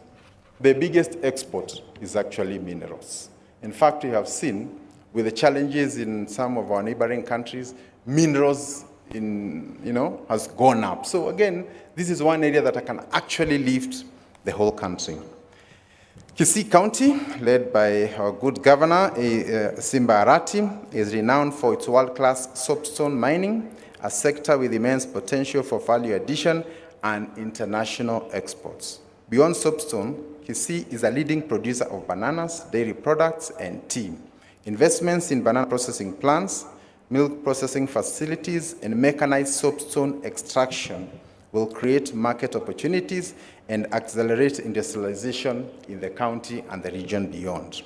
the biggest export is actually minerals. In fact, we have seen with the challenges in some of our neighboring countries, minerals has gone up. So again, this is one area that I can actually lift the whole country. Kisii County, led by our good governor, Simba Arati, is renowned for its world-class soapstone mining, a sector with immense potential for value addition and international exports. Beyond soapstone, Kisii is a leading producer of bananas, dairy products, and tea. Investments in banana processing plants, milk processing facilities, and mechanized soapstone extraction will create market opportunities and accelerate industrialization in the county and the region beyond.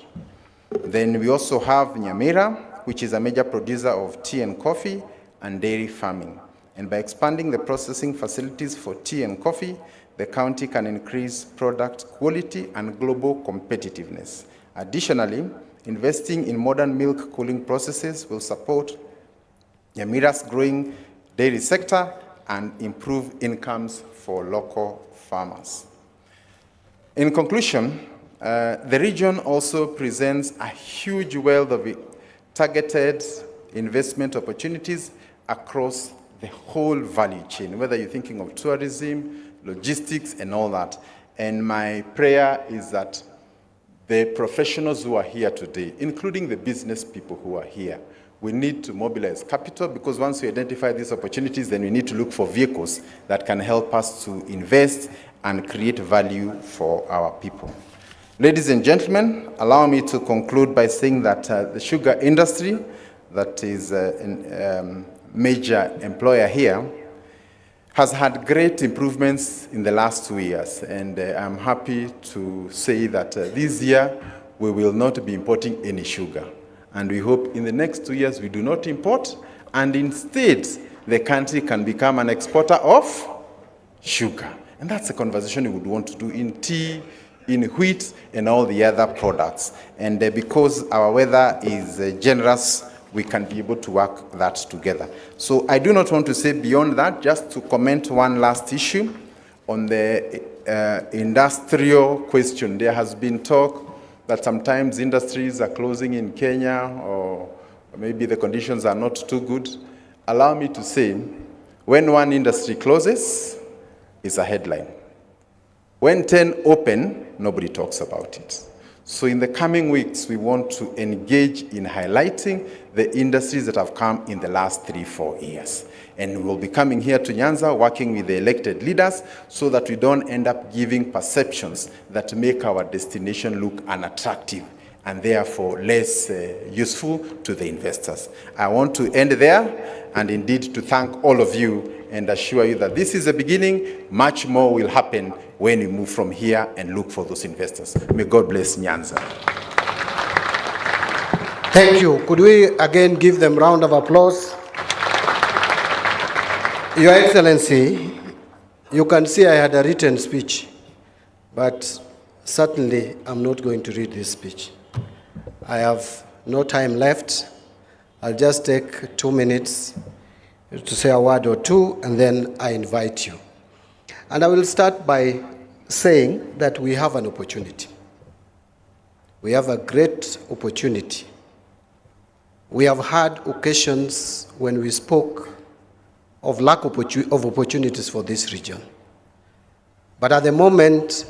Then we also have Nyamira, which is a major producer of tea and coffee and dairy farming. And by expanding the processing facilities for tea and coffee, the county can increase product quality and global competitiveness. Additionally, investing in modern milk cooling processes will support Nyamira's growing dairy sector and improve incomes for local farmers. In conclusion, The region also presents a huge wealth of targeted investment opportunities across the whole value chain, whether you're thinking of tourism, logistics, and all that. And my prayer is that the professionals who are here today, including the business people who are here, we need to mobilize capital, because once we identify these opportunities, then we need to look for vehicles that can help us to invest and create value for our people. Ladies and gentlemen, allow me to conclude by saying that the sugar industry, that is a major employer here, has had great improvements in the last 2 years. And I'm happy to say that this year we will not be importing any sugar. And we hope in the next 2 years we do not import, and instead the country can become an exporter of sugar. And that's a conversation we would want to do in tea, in wheat, and all the other products. And because our weather is generous, we can be able to work that together. So I do not want to say beyond that, just to comment one last issue on the industrial question. There has been talk that sometimes industries are closing in Kenya, or maybe the conditions are not too good. Allow me to say, when one industry closes, it's a headline. When 10 open, nobody talks about it. So in the coming weeks, we want to engage in highlighting the industries that have come in the last 3-4 years. And we'll be coming here to Nyanza, working with the elected leaders, so that we don't end up giving perceptions that make our destination look unattractive and therefore less useful to the investors. I want to end there, and indeed to thank all of you and assure you that this is the beginning. Much more will happen when we move from here and look for those investors. May God bless Nyanza. Thank you. Could we again give them a round of applause? Your Excellency, you can see I had a written speech, but certainly I'm not going to read this speech. I have no time left. I'll just take 2 minutes to say a word or two, and then I invite you. And I will start by saying that we have an opportunity. We have a great opportunity. We have had occasions when we spoke of lack of opportunities for this region. But at the moment,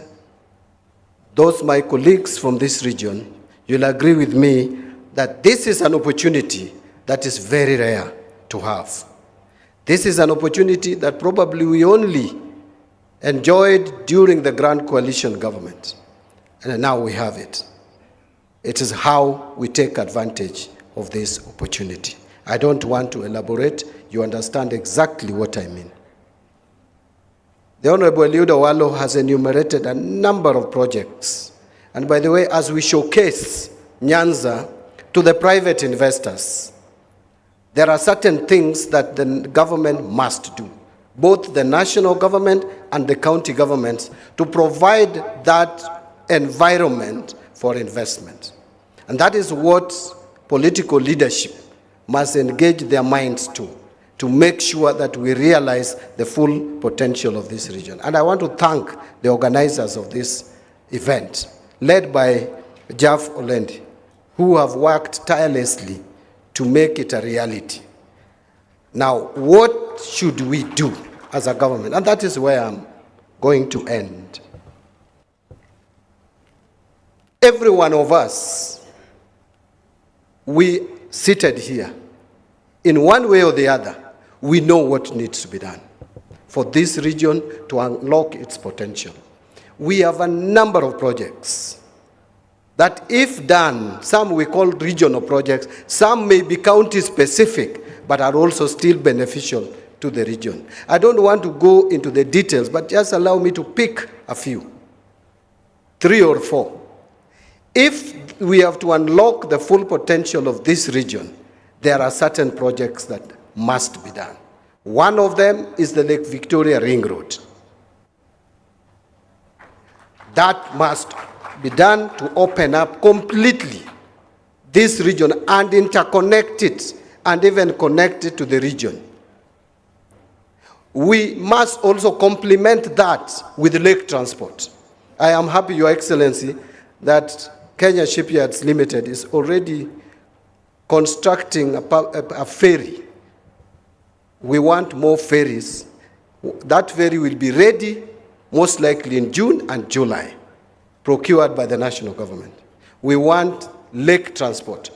those my colleagues from this region, you'll agree with me that this is an opportunity that is very rare to have. This is an opportunity that probably we only enjoyed during the Grand Coalition government, and now we have it. It is how we take advantage of this opportunity. I don't want to elaborate. You understand exactly what I mean. The Honorable Eliud Owalo has enumerated a number of projects. And by the way, as we showcase Nyanza to the private investors, there are certain things that the government must do, both the national government and the county governments, to provide that environment for investment. And that is what political leadership must engage their minds to make sure that we realize the full potential of this region. And I want to thank the organizers of this event, led by Jeff Olendi, who have worked tirelessly to make it a reality. Now, what should we do as a government? And that is where I'm going to end. Every one of us, we seated here, in one way or the other, we know what needs to be done for this region to unlock its potential. We have a number of projects that, if done, some we call regional projects, some may be county specific, but are also still beneficial to the region. I don't want to go into the details, but just allow me to pick a few, 3 or 4. If we have to unlock the full potential of this region, there are certain projects that must be done. One of them is the Lake Victoria Ring Road. That must be done to open up completely this region and interconnect it and even connect it to the region. We must also complement that with lake transport. I am happy, Your Excellency, that Kenya Shipyards Limited is already constructing a ferry. We want more ferries. That ferry will be ready most likely in June and July, procured by the national government. We want lake transport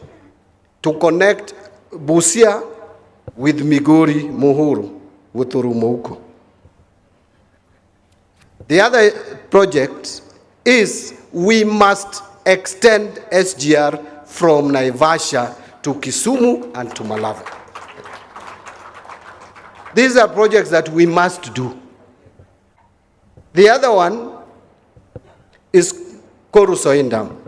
to connect Busia with Migori, Muhuru, Wuturu, Mouko. The other project is we must extend SGR from Naivasha to Kisumu and to Malava. These are projects that we must do. The other one is Korusoin Dam.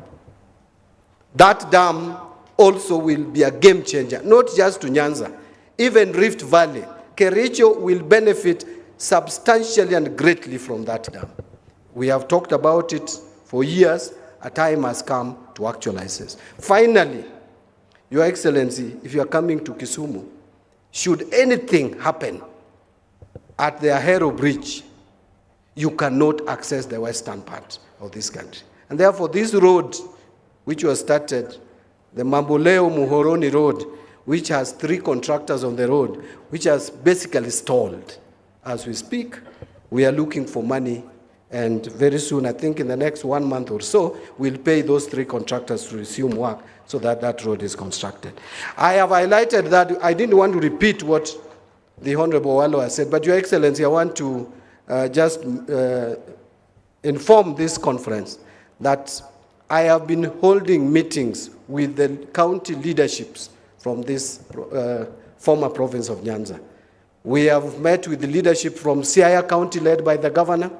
That dam also will be a game changer, not just to Nyanza, even Rift Valley. Kericho will benefit substantially and greatly from that dam. We have talked about it for years. A time has come to actualize this. Finally, Your Excellency, if you are coming to Kisumu, should anything happen at the Ahero Bridge, you cannot access the western part of this country. And therefore, this road, which was started, the Mamboleo Muhoroni Road, which has 3 contractors on the road, which has basically stalled. As we speak, we are looking for money, and very soon, I think in the next 1 month or so, we'll pay those 3 contractors to resume work so that that road is constructed. I have highlighted that. I didn't want to repeat what the Honorable Wallo has said, but Your Excellency, I want to just inform this conference that I have been holding meetings with the county leaderships from this former province of Nyanza. We have met with the leadership from Siaya County led by the governor.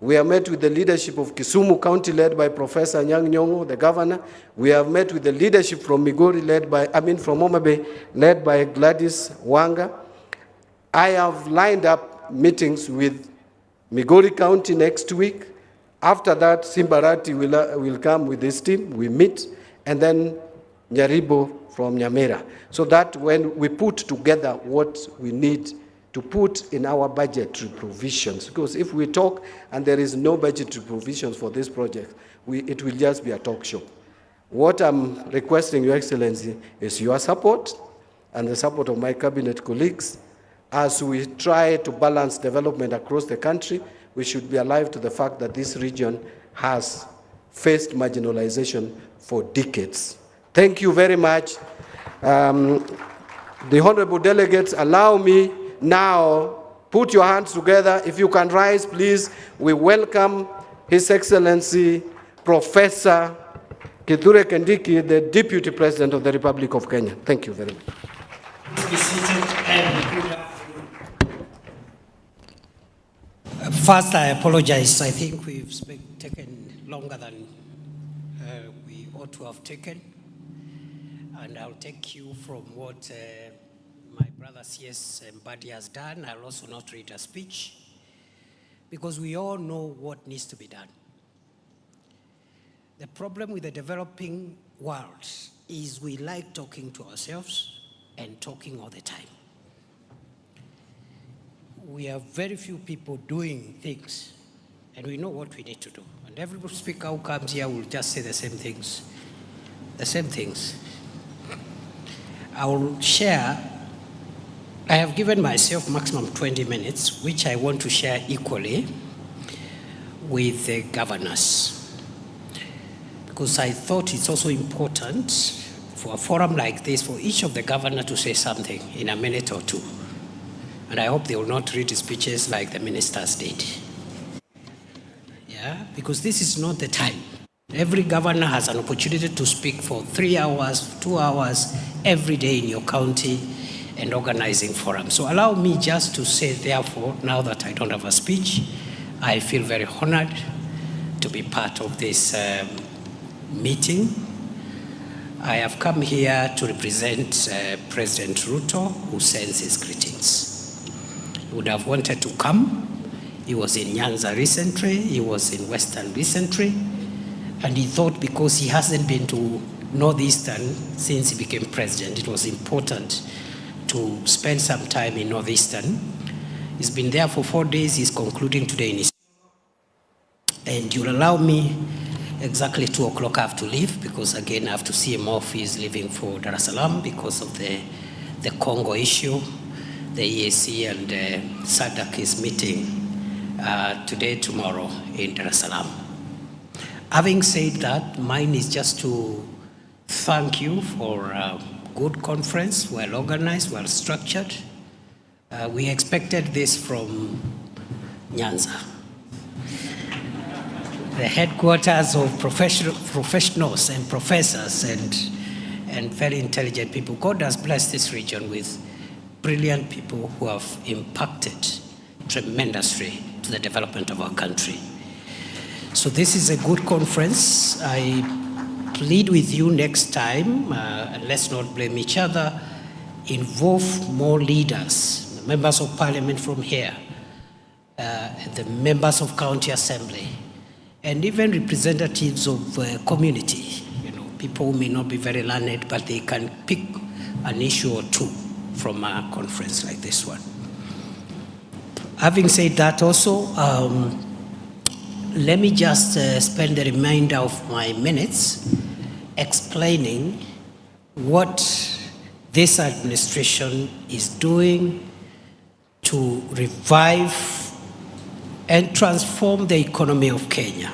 We have met with the leadership of Kisumu County led by Professor Nyang' Nyong'o, the governor. We have met with the leadership from Migori from Homa Bay led by Gladys Wanga. I have lined up meetings with Migori County next week. After that, Simbarati will come with his team. We meet, and then Nyaribo from Nyamera. So that when we put together what we need to put in our budgetary provisions, because if we talk and there is no budgetary provisions for this project, it will just be a talk show. What I'm requesting, Your Excellency, is your support and the support of my cabinet colleagues as we try to balance development across the country. We should be alive to the fact that this region has faced marginalization for decades. Thank you very much. The honorable delegates, allow me now, put your hands together. If you can rise, please. We welcome His Excellency Professor Kithure Kindiki, the Deputy President of the Republic of Kenya. Thank you very much. Be seated and good afternoon. First, I apologize. I think we've taken longer than we ought to have taken. And I'll take you from what my brother C.S. Mbadi has done. I'll also not read a speech, because we all know what needs to be done. The problem with the developing world is we like talking to ourselves and talking all the time. We have very few people doing things, and we know what we need to do. And every speaker who comes here will just say the same things. The same things. I will share. I have given myself maximum 20 minutes, which I want to share equally with the governors, because I thought it's also important for a forum like this for each of the governors to say something in a minute or two. And I hope they will not read speeches like the ministers did. Yeah, because this is not the time. Every governor has an opportunity to speak for 3 hours, 2 hours, every day in your county and organizing forums. So allow me just to say, therefore, now that I don't have a speech, I feel very honored to be part of this meeting. I have come here to represent President Ruto, who sends his greetings. He would have wanted to come. He was in Nyanza recently, he was in Western recently, and he thought because he hasn't been to Northeastern since he became president, it was important to spend some time in Northeastern. He's been there for 4 days, he's concluding today in his. And you'll allow me Exactly 2 o'clock I have to leave because again I have to see him off. He's leaving for Dar es Salaam because of the Congo issue. The EAC and SADC is meeting today, tomorrow in Dar es Salaam. Having said that, mine is just to thank you for a good conference, well organized, well structured. We expected this from Nyanza, the headquarters of professionals and professors and very intelligent people. God has blessed this region with brilliant people who have impacted tremendously to the development of our country. So this is a good conference. I plead with you next time, let's not blame each other, involve more leaders, the members of parliament from here, the members of county assembly, and even representatives of community, people who may not be very learned, but they can pick an issue or two from a conference like this one. Having said that also, let me just spend the remainder of my minutes explaining what this administration is doing to revive and transform the economy of Kenya,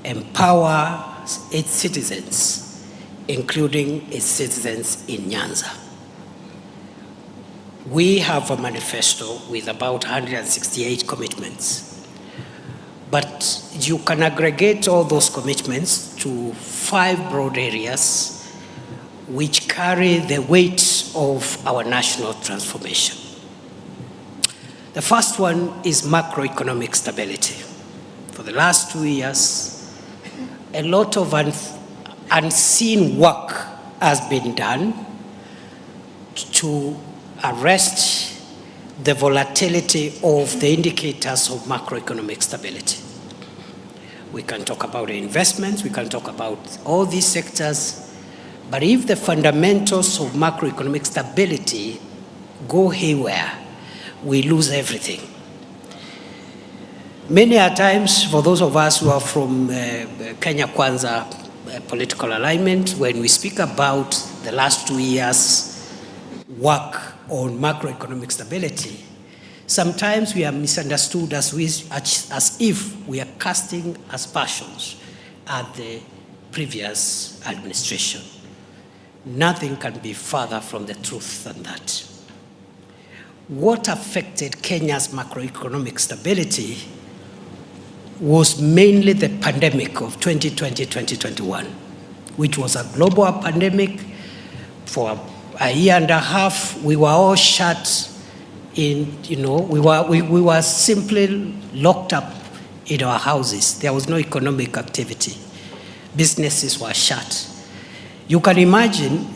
empower its citizens, including its citizens in Nyanza. We have a manifesto with about 168 commitments, but you can aggregate all those commitments to 5 broad areas which carry the weight of our national transformation. The first one is macroeconomic stability. For the last 2 years, a lot of unseen work has been done to arrest the volatility of the indicators of macroeconomic stability. We can talk about investments, we can talk about all these sectors, but if the fundamentals of macroeconomic stability go haywire, we lose everything. Many a times, for those of us who are from Kenya Kwanza political alignment, when we speak about the last 2 years' work on macroeconomic stability, sometimes we are misunderstood as if we are casting aspersions at the previous administration. Nothing can be further from the truth than that. What affected Kenya's macroeconomic stability was mainly the pandemic of 2020-2021, which was a global pandemic. For a year and a half, we were all shut in, we were simply locked up in our houses. There was no economic activity. Businesses were shut. You can imagine,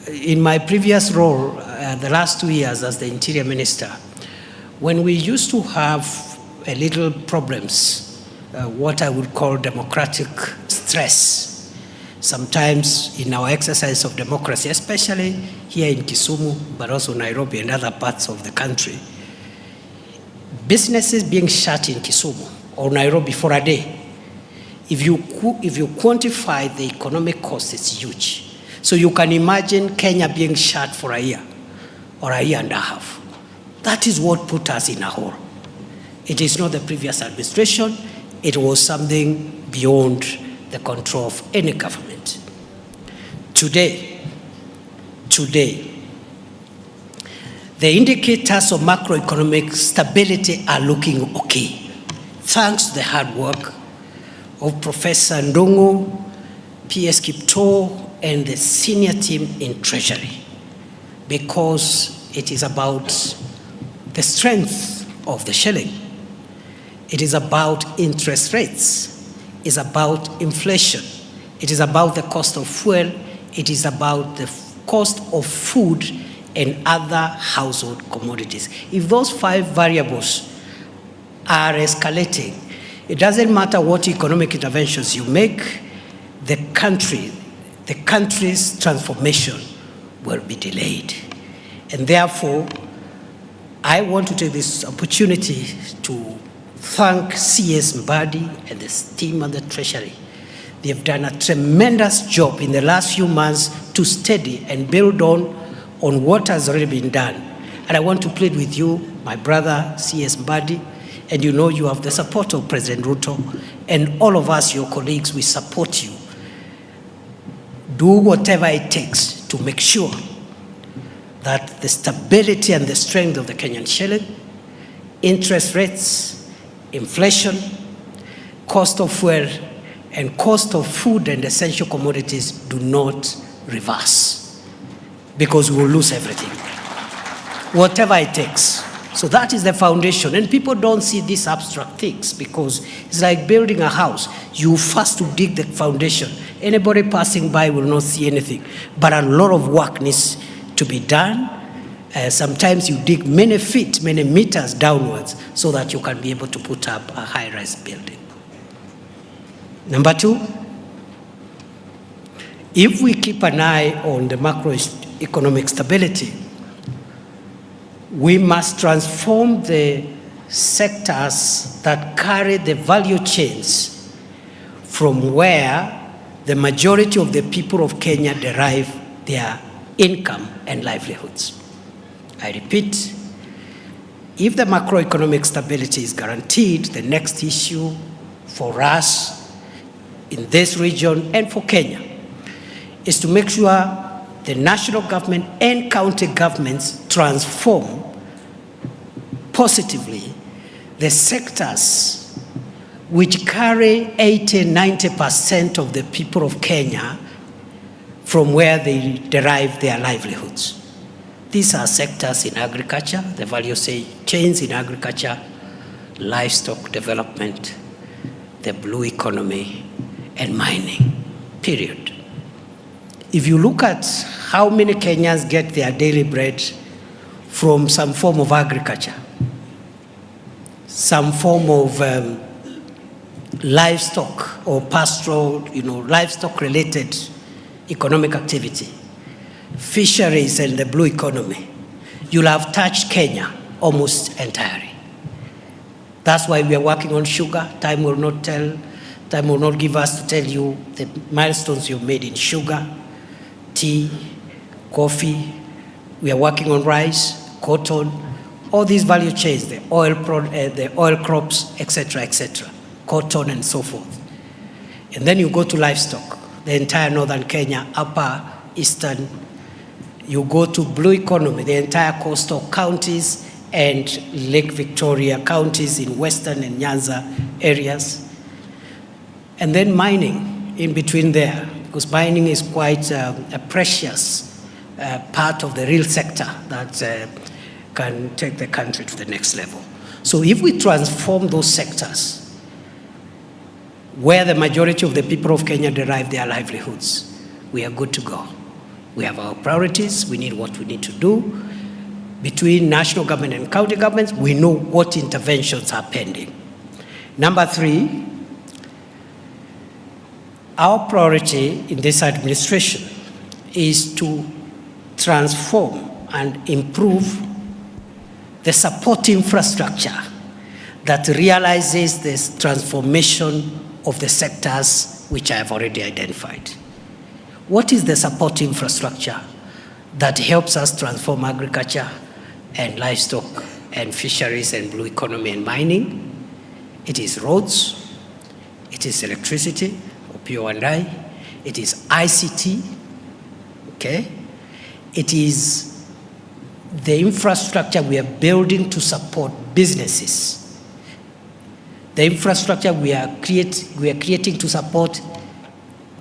in my previous role, the last 2 years as the Interior Minister, when we used to have a little problems, what I would call democratic stress, sometimes in our exercise of democracy, especially here in Kisumu, but also Nairobi and other parts of the country, businesses being shut in Kisumu or Nairobi for a day, if you quantify the economic cost, it's huge. So you can imagine Kenya being shut for a year or a year and a half. That is what put us in a hole. It is not the previous administration. It was something beyond the control of any government. Today, the indicators of macroeconomic stability are looking okay, thanks to the hard work of Professor Ndungu, P.S. Kipto, and the senior team in Treasury, because it is about the strength of the shilling. It is about interest rates. It's about inflation. It is about the cost of fuel. It is about the cost of food and other household commodities. If those 5 variables are escalating, it doesn't matter what economic interventions you make, the country's transformation will be delayed. And therefore, I want to take this opportunity to thank CS Mbadi and the team and the Treasury They've done a tremendous job in the last few months to steady and build on what has already been done. And I want to plead with you, my brother, C.S. Mbadi, and you know you have the support of President Ruto, and all of us, your colleagues, we support you. Do whatever it takes to make sure that the stability and the strength of the Kenyan shilling, interest rates, inflation, cost of fuel, and cost of food and essential commodities do not reverse, because we will lose everything, whatever it takes. So that is the foundation. And people don't see these abstract things, because it's like building a house. You first to dig the foundation. Anybody passing by will not see anything. But a lot of work needs to be done. Sometimes you dig many feet, many meters downwards, so that you can be able to put up a high-rise building. Number two, if we keep an eye on the macroeconomic stability, we must transform the sectors that carry the value chains from where the majority of the people of Kenya derive their income and livelihoods. I repeat, if the macroeconomic stability is guaranteed, the next issue for us in this region and for Kenya is to make sure the national government and county governments transform positively the sectors which carry 80–90% of the people of Kenya from where they derive their livelihoods. These are sectors in agriculture, the value chains in agriculture, livestock development, the blue economy, and mining, period. If you look at how many Kenyans get their daily bread from some form of agriculture, some form of livestock or pastoral, livestock-related economic activity, fisheries and the blue economy, you'll have touched Kenya almost entirely. That's why we are working on sugar. Time will not give us to tell you the milestones you've made in sugar, tea, coffee. We are working on rice, cotton, all these value chains, the oil crops, etc., cotton and so forth. And then you go to livestock, the entire northern Kenya, upper, eastern. You go to blue economy, the entire coastal counties and Lake Victoria counties in western and Nyanza areas. And then mining in between there, because mining is quite a precious part of the real sector that can take the country to the next level. So if we transform those sectors where the majority of the people of Kenya derive their livelihoods, we are good to go. We have our priorities, we need what we need to do. Between national government and county governments, we know what interventions are pending. Number three, our priority in this administration is to transform and improve the support infrastructure that realizes this transformation of the sectors which I have already identified. What is the support infrastructure that helps us transform agriculture and livestock and fisheries and blue economy and mining? It is roads, it is electricity, or PO&I, it is ICT, okay? It is the infrastructure we are building to support businesses. The infrastructure we are creating to support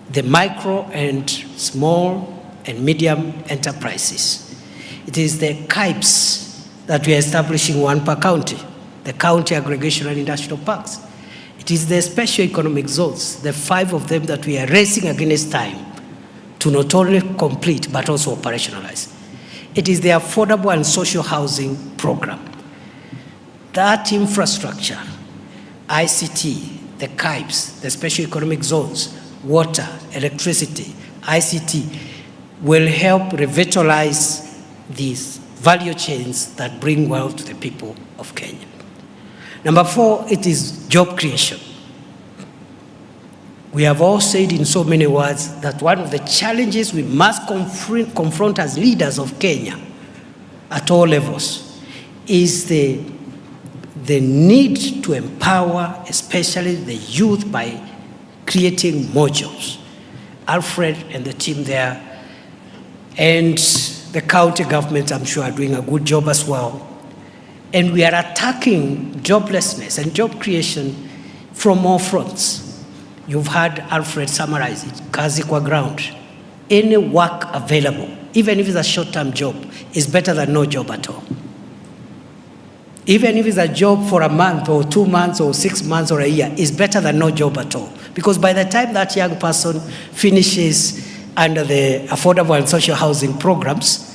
the micro and small and medium enterprises. It is the KIPES that we are establishing, one per county, the county aggregation and industrial parks. It is the special economic zones, the 5 of them that we are racing against time to not only complete but also operationalize. It is the affordable and social housing program. That infrastructure, ICT, the KIPES, the special economic zones, water, electricity, ICT, will help revitalize these value chains that bring wealth to the people of Kenya. Number 4, it is job creation. We have all said in so many words that one of the challenges we must confront as leaders of Kenya at all levels is the need to empower especially the youth by creating more jobs. Alfred and the team there and the county government, I'm sure, are doing a good job as well. And we are attacking joblessness and job creation from all fronts. You've heard Alfred summarize it, kazi kwa ground. Any work available, even if it's a short-term job, is better than no job at all. Even if it's a job for a month or 2 months or 6 months or a year, is better than no job at all. Because by the time that young person finishes under the affordable and social housing programs,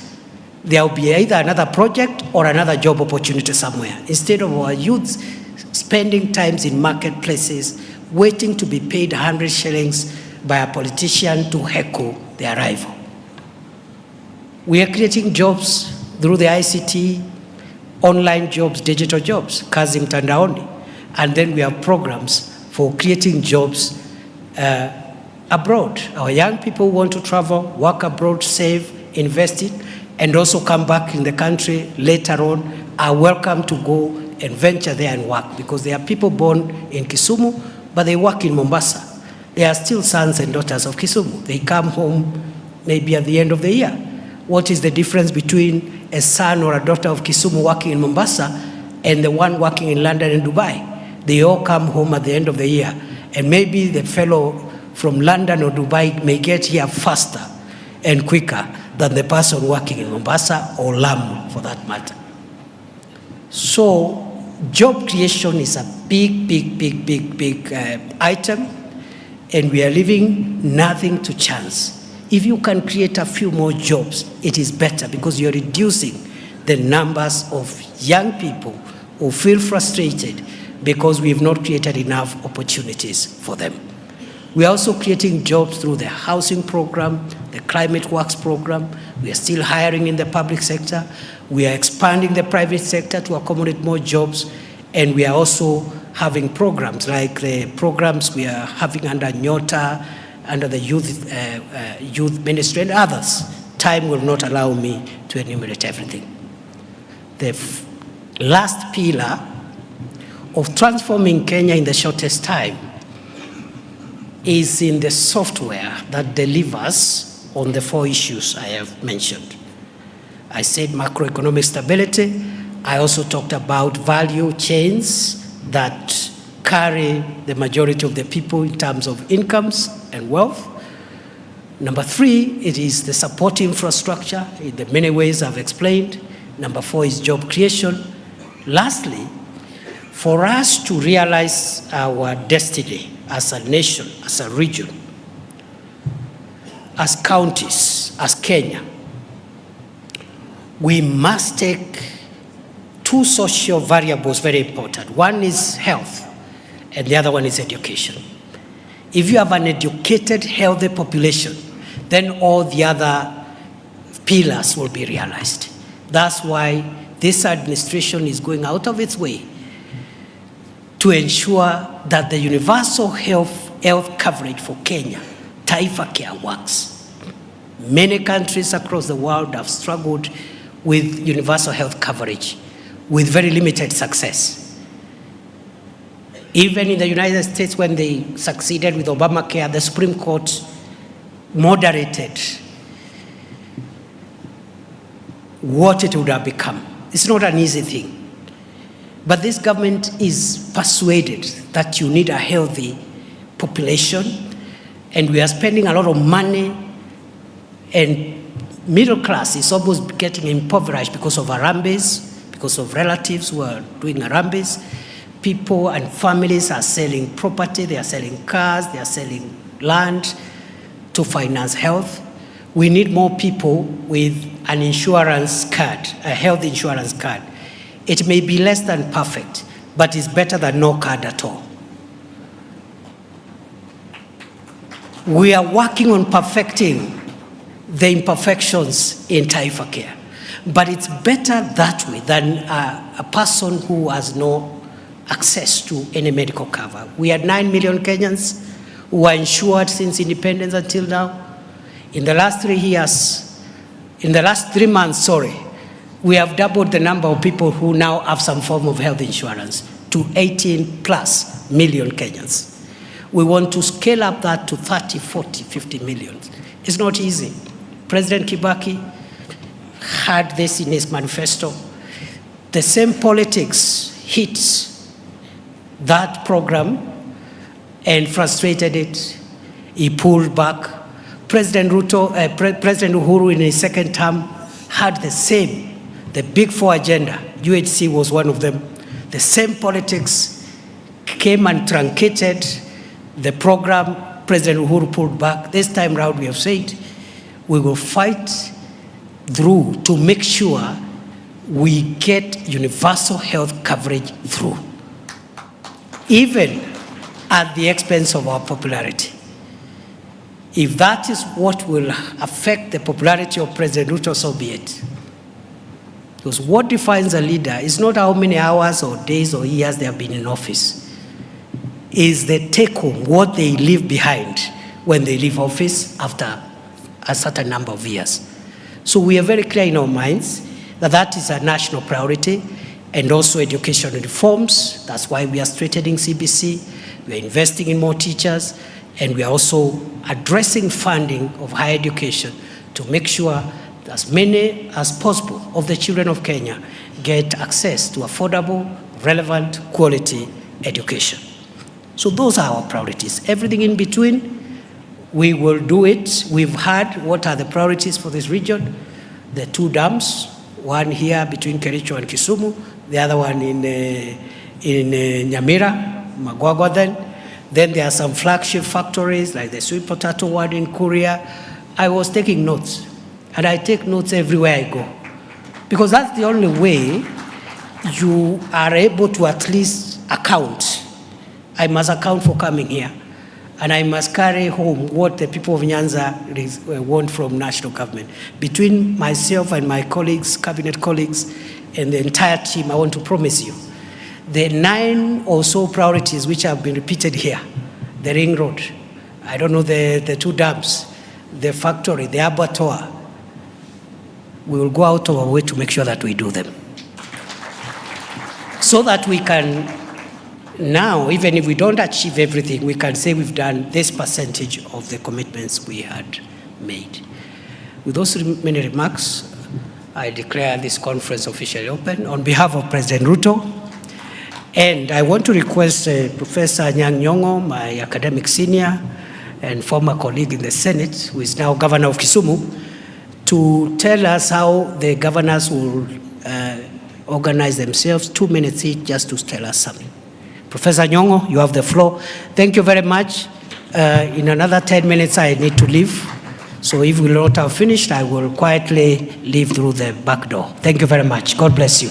there will be either another project or another job opportunity somewhere. Instead of our youth spending times in marketplaces, waiting to be paid 100 shillings by a politician to heckle their rival. We are creating jobs through the ICT, online jobs, digital jobs, kazi mtandaoni. And then we have programs for creating jobs abroad. Our young people want to travel, work abroad, save, invest it, and also come back in the country later on, are welcome to go and venture there and work, because there are people born in Kisumu, but they work in Mombasa. They are still sons and daughters of Kisumu. They come home maybe at the end of the year. What is the difference between a son or a daughter of Kisumu working in Mombasa and the one working in London and Dubai? They all come home at the end of the year. And maybe the fellow from London or Dubai may get here faster and quicker than the person working in Mombasa or Lamu, for that matter. So job creation is a big item, and we are leaving nothing to chance. If you can create a few more jobs, it is better, because you're reducing the numbers of young people who feel frustrated because we have not created enough opportunities for them. We are also creating jobs through the housing program, the climate works program. We are still hiring in the public sector. We are expanding the private sector to accommodate more jobs. And we are also having programs like the programs we are having under Nyota, under the youth ministry and others. Time will not allow me to enumerate everything. The last pillar of transforming Kenya in the shortest time is in the software that delivers on the 4 issues I have mentioned. I said macroeconomic stability. I also talked about value chains that carry the majority of the people in terms of incomes and wealth. Number 3, it is the support infrastructure in the many ways I've explained. Number 4 is job creation. Lastly, for us to realize our destiny as a nation, as a region, as counties, as Kenya, we must take 2 social variables very important. One is health, and the other one is education. If you have an educated, healthy population, then all the other pillars will be realized. That's why this administration is going out of its way to ensure that the universal health coverage for Kenya, Taifa Care, works. Many countries across the world have struggled with universal health coverage with very limited success. Even in the United States, when they succeeded with Obamacare, the Supreme Court moderated what it would have become. It's not an easy thing. But this government is persuaded that you need a healthy population, and we are spending a lot of money, and middle class is almost getting impoverished because of Harambes, because of relatives who are doing Harambes. People and families are selling property, they are selling cars, they are selling land to finance health. We need more people with an insurance card, a health insurance card. It may be less than perfect, but it's better than no card at all. We are working on perfecting the imperfections in Taifa Care, but it's better that way than a person who has no access to any medical cover. We had 9 million Kenyans who are insured since independence until now. In the last 3 months, we have doubled the number of people who now have some form of health insurance to 18 plus million Kenyans. We want to scale up that to 30, 40, 50 million. It's not easy. President Kibaki had this in his manifesto. The same politics hit that program and frustrated it. He pulled back. President Uhuru in his second term had the same, the Big Four agenda. UHC was one of them. The same politics came and truncated the program. President Uhuru pulled back. This time round we have said we will fight through to make sure we get universal health coverage through, even at the expense of our popularity. If that is what will affect the popularity of President Ruto, so be it. Because what defines a leader is not how many hours or days or years they have been in office. Is the take home, what they leave behind when they leave office after a certain number of years. So we are very clear in our minds that that is a national priority, and also education reforms. That's why we are straightening CBC, we are investing in more teachers, and we are also addressing funding of higher education to make sure that as many as possible of the children of Kenya get access to affordable, relevant, quality education. So those are our priorities. Everything in between, we will do it. We've heard what are the priorities for this region. The 2 dams, one here between Kericho and Kisumu, the other one in Nyamira, Magwagwa then. Then there are some flagship factories like the sweet potato one in Korea. I was taking notes, and I take notes everywhere I go, because that's the only way you are able to at least account. I must account for coming here, and I must carry home what the people of Nyanza want from national government. Between myself and my colleagues, cabinet colleagues, and the entire team, I want to promise you, the 9 or so priorities which have been repeated here, the ring road, I don't know, the 2 dams, the factory, the abattoir, we will go out of our way to make sure that we do them. So that we can now, even if we don't achieve everything, we can say we've done this percentage of the commitments we had made. With those many remarks, I declare this conference officially open on behalf of President Ruto. And I want to request Professor Anyang' Nyong'o, my academic senior and former colleague in the Senate, who is now governor of Kisumu, to tell us how the governors will organize themselves. 2 minutes each just to tell us something. Professor Nyong'o, you have the floor. Thank you very much. In another 10 minutes, I need to leave. So if we will not have finished, I will quietly leave through the back door. Thank you very much. God bless you.